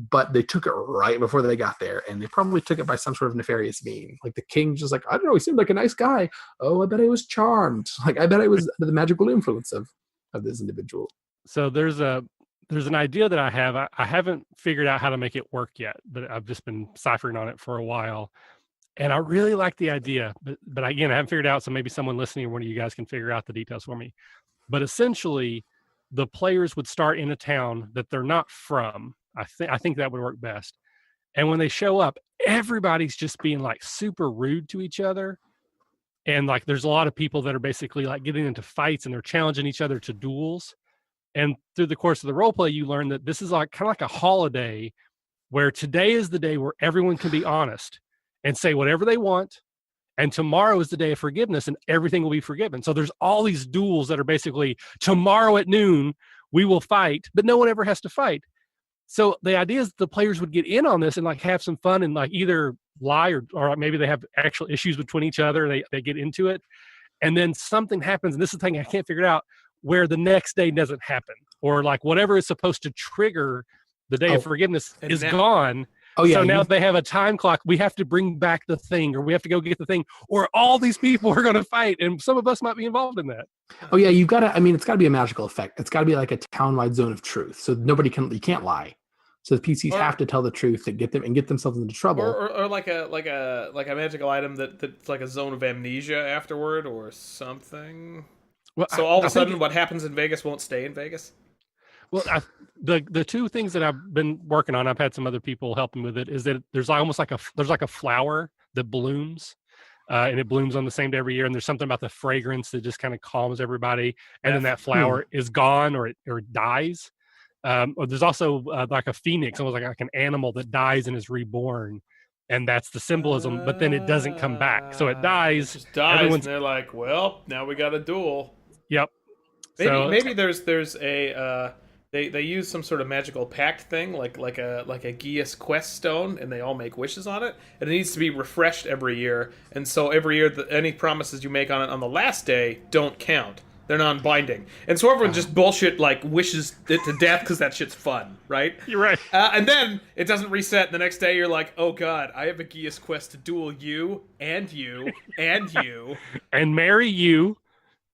but they took it right before they got there, and they probably took it by some sort of nefarious mean. Like, the king just like, I don't know, he seemed like a nice guy. Oh, I bet I was charmed. Like, I bet I was the magical influence of this individual. So there's an idea that I have. I haven't figured out how to make it work yet, but I've just been ciphering on it for a while. And I really like the idea, but again, I haven't figured it out. So maybe someone listening or one of you guys can figure out the details for me. But essentially, the players would start in a town that they're not from. I think that would work best. And when they show up, everybody's just being like super rude to each other. And like, there's a lot of people that are basically like getting into fights and they're challenging each other to duels. And through the course of the role play, you learn that this is like kind of like a holiday where today is the day where everyone can be honest and say whatever they want. And tomorrow is the day of forgiveness and everything will be forgiven. So there's all these duels that are basically tomorrow at noon, we will fight, but no one ever has to fight. So the idea is the players would get in on this and like have some fun and like either lie or maybe they have actual issues between each other. They get into it. And then something happens. And this is the thing I can't figure it out, where the next day doesn't happen, or like whatever is supposed to trigger the day of forgiveness is gone. Oh yeah. So now they have a time clock. We have to bring back the thing, or we have to go get the thing, or all these people are going to fight. And some of us might be involved in that. Oh yeah. It's gotta be a magical effect. It's gotta be like a town-wide zone of truth. So you can't lie. So the PCs have to tell the truth and get themselves into trouble. Or like a magical item that's like a zone of amnesia afterward or something. Well, so all of a sudden, what happens in Vegas won't stay in Vegas? Well, the two things that I've been working on, I've had some other people helping with it, is that there's almost like a flower that blooms, and it blooms on the same day every year. And there's something about the fragrance that just kind of calms everybody. And then that flower is gone or it dies. Or there's also like a phoenix, almost like an animal that dies and is reborn. And that's the symbolism, but then it doesn't come back. So it dies. It just dies, and they're like, well, now we got a duel. Yep. Maybe there's a they use some sort of magical pact thing, like a Geas quest stone, and they all make wishes on it, and it needs to be refreshed every year. And so every year, any promises you make on it on the last day don't count. They're non-binding. And so everyone just bullshit, like, wishes it to death because that shit's fun, right? You're right. And then it doesn't reset. The next day you're like, oh god, I have a Geas quest to duel you, and you, and you. And marry you.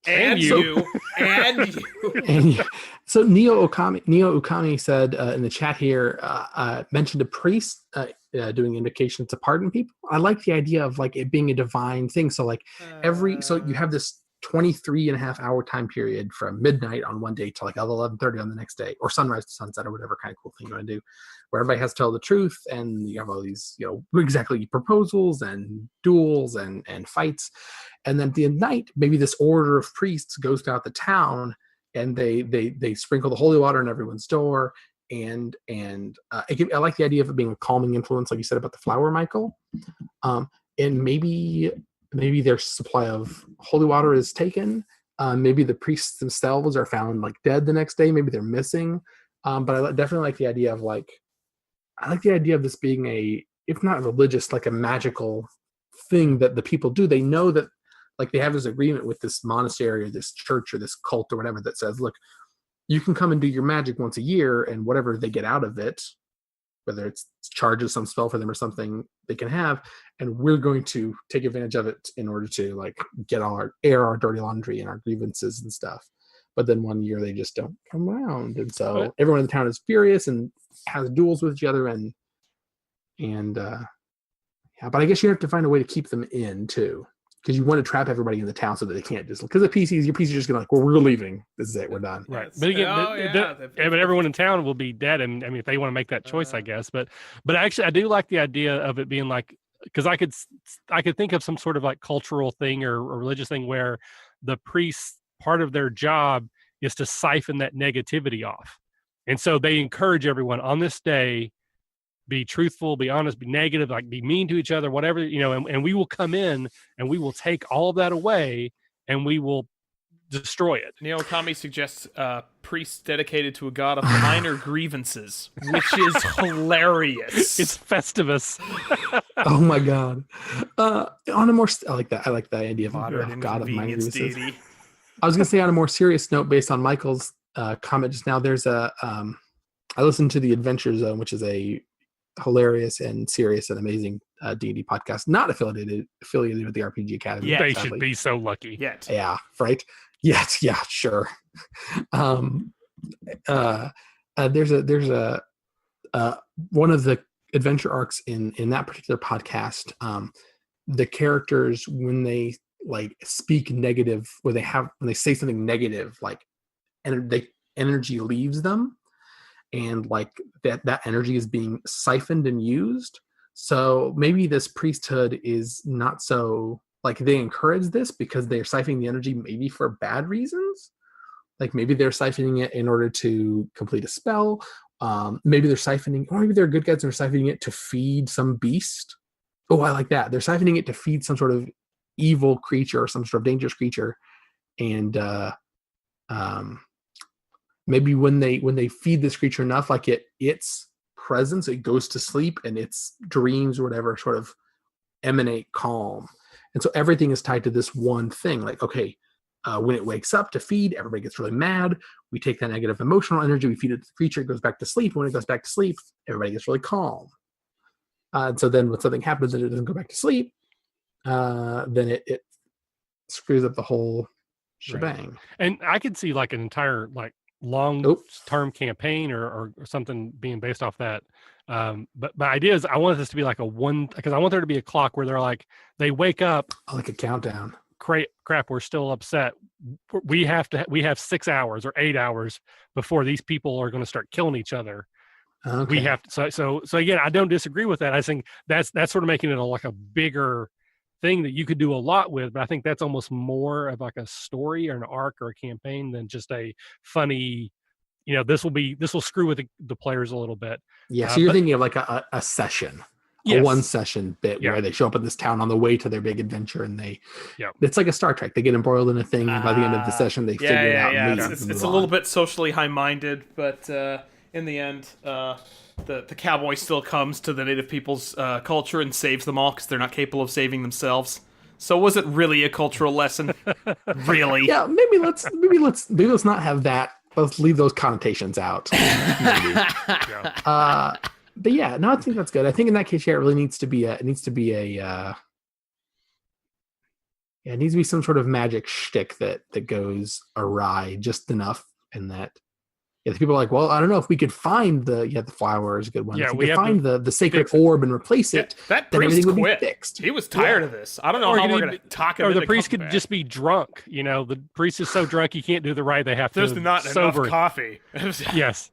And you. And you. So Neo Ukami said in the chat here, mentioned a priest doing invocations to pardon people. I like the idea of like it being a divine thing. So like so you have this 23.5-hour time period from midnight on one day to like 11:30 on the next day, or sunrise to sunset, or whatever kind of cool thing you want to do, where everybody has to tell the truth, and you have all these, exactly, proposals and duels and fights. And then at the end of the night, maybe this order of priests goes throughout the town, and they sprinkle the holy water on everyone's door. And I like the idea of it being a calming influence, like you said about the flower, Michael. And maybe their supply of holy water is taken. Maybe the priests themselves are found like dead the next day. Maybe they're missing. But I definitely like the idea of this being if not religious, like a magical thing that the people do. They know that, like, they have this agreement with this monastery or this church or this cult or whatever that says, look, you can come and do your magic once a year, and whatever they get out of it, whether it's charges some spell for them or something they can have, and we're going to take advantage of it in order to like get air our dirty laundry and our grievances and stuff. But then one year they just don't come around, and so everyone in the town is furious and has duels with each other, and yeah. But I guess you have to find a way to keep them in too, because you want to trap everybody in the town so that they can't just, because your PC's just gonna like, well, we're leaving. This is it. We're done. Right. But again, but everyone in town will be dead. And I mean, if they want to make that choice, I guess. But actually, I do like the idea of it being like, because I could think of some sort of like cultural thing or religious thing where the priests, part of their job is to siphon that negativity off, and so they encourage everyone on this day, be truthful, be honest, be negative, like be mean to each other, whatever, and we will come in and we will take all of that away and we will destroy it. Neokami suggests priests dedicated to a god of minor grievances, which is hilarious. It's Festivus. Oh my god. On a more, I like that. I like the idea of god of minor grievances. Deity. I was gonna say on a more serious note, based on Michael's comment just now, there's I listened to the Adventure Zone, which is a hilarious and serious and amazing D&D podcast, not affiliated with the RPG Academy. Yeah, they should be so lucky. Yet. Yeah, right. Yet, yeah, sure. There's a one of the adventure arcs in that particular podcast. The characters, when they like speak negative, when they say something negative, like, and energy leaves them. And like that energy is being siphoned and used. So maybe this priesthood is not so, like, they encourage this because they're siphoning the energy maybe for bad reasons. Like maybe they're siphoning it in order to complete a spell. Maybe they're siphoning, or maybe they're good guys and are siphoning it to feed some beast. Oh, I like that. They're siphoning it to feed some sort of evil creature or some sort of dangerous creature. And maybe when they feed this creature enough, like its presence, it goes to sleep and its dreams or whatever sort of emanate calm. And so everything is tied to this one thing. Like, okay, when it wakes up to feed, everybody gets really mad. We take that negative emotional energy, we feed it to the creature, it goes back to sleep. When it goes back to sleep, everybody gets really calm. And so then when something happens and it doesn't go back to sleep, then it screws up the whole shebang. Right. And I could see like an entire like long-term campaign or something being based off that. But my idea is I want this to be like because I want there to be a clock where they're like, they wake up. Like a countdown. Crap, we're still upset. We have 6 hours or 8 hours before these people are going to start killing each other. Okay. We have to, so again, I don't disagree with that. I think that's sort of making it like a bigger thing that you could do a lot with, but I think that's almost more of like a story or an arc or a campaign than just a funny, this will screw with the players a little bit. Yeah. So you're thinking of like a session, yes. A one session bit where they show up in this town on the way to their big adventure, and it's like a Star Trek. They get embroiled in a thing, and by the end of the session, they figure it out. And leave, it's a little bit socially high-minded, but in the end, the cowboy still comes to the native people's culture and saves them all because they're not capable of saving themselves. So was it really a cultural lesson? Really? Yeah, maybe let's not have that. Let's leave those connotations out. But yeah, no, I think that's good. I think in that case, it really needs to be it needs to be some sort of magic shtick that goes awry just enough, and that. Yeah, the people are like, well, I don't know if we could find the flower is a good one. Yeah, if we could find the sacred orb and replace it, that then priest everything would quit. be fixed. He was tired of this. I don't know how we're going to talk him. Or the priest could just be drunk. The priest is so drunk he can't do the right. They have There's to not sober. enough coffee. Yes.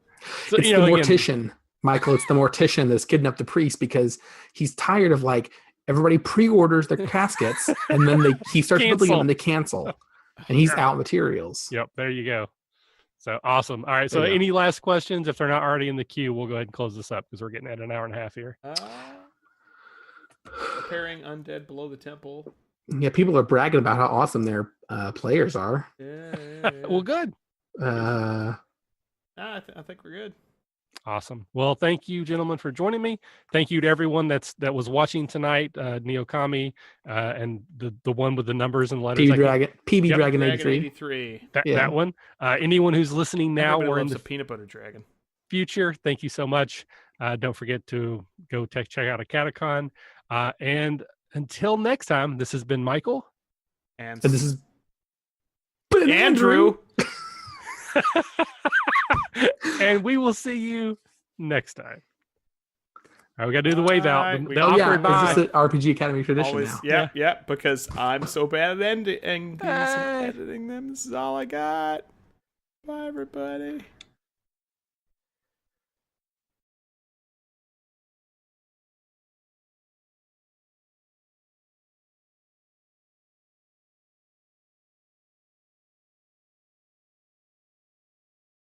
So, it's the mortician, Michael. It's the mortician that's kidnapped the priest because he's tired of like everybody pre-orders their caskets and then he starts building them and they cancel, and he's out materials. Yep. There you go. So awesome. All right. So any last questions? If they're not already in the queue, we'll go ahead and close this up because we're getting at an hour and a half here. Preparing undead below the temple. Yeah, people are bragging about how awesome their players are. Yeah. Well, good. I think we're good. Awesome. Well, thank you, gentlemen, for joining me. Thank you to everyone that was watching tonight. Neokami and the one with the numbers and letters. PB Dragon 83. That one. Anyone who's listening now or in the peanut butter dragon future, thank you so much. Don't forget to go check out a Catacon. And until next time, this has been Michael. And this is Andrew. And we will see you next time. All right, we got to do the wave out. Bye. The awkward bye. Is this an RPG Academy tradition Always, now? Yeah, because I'm so bad at editing them. This is all I got. Bye, everybody.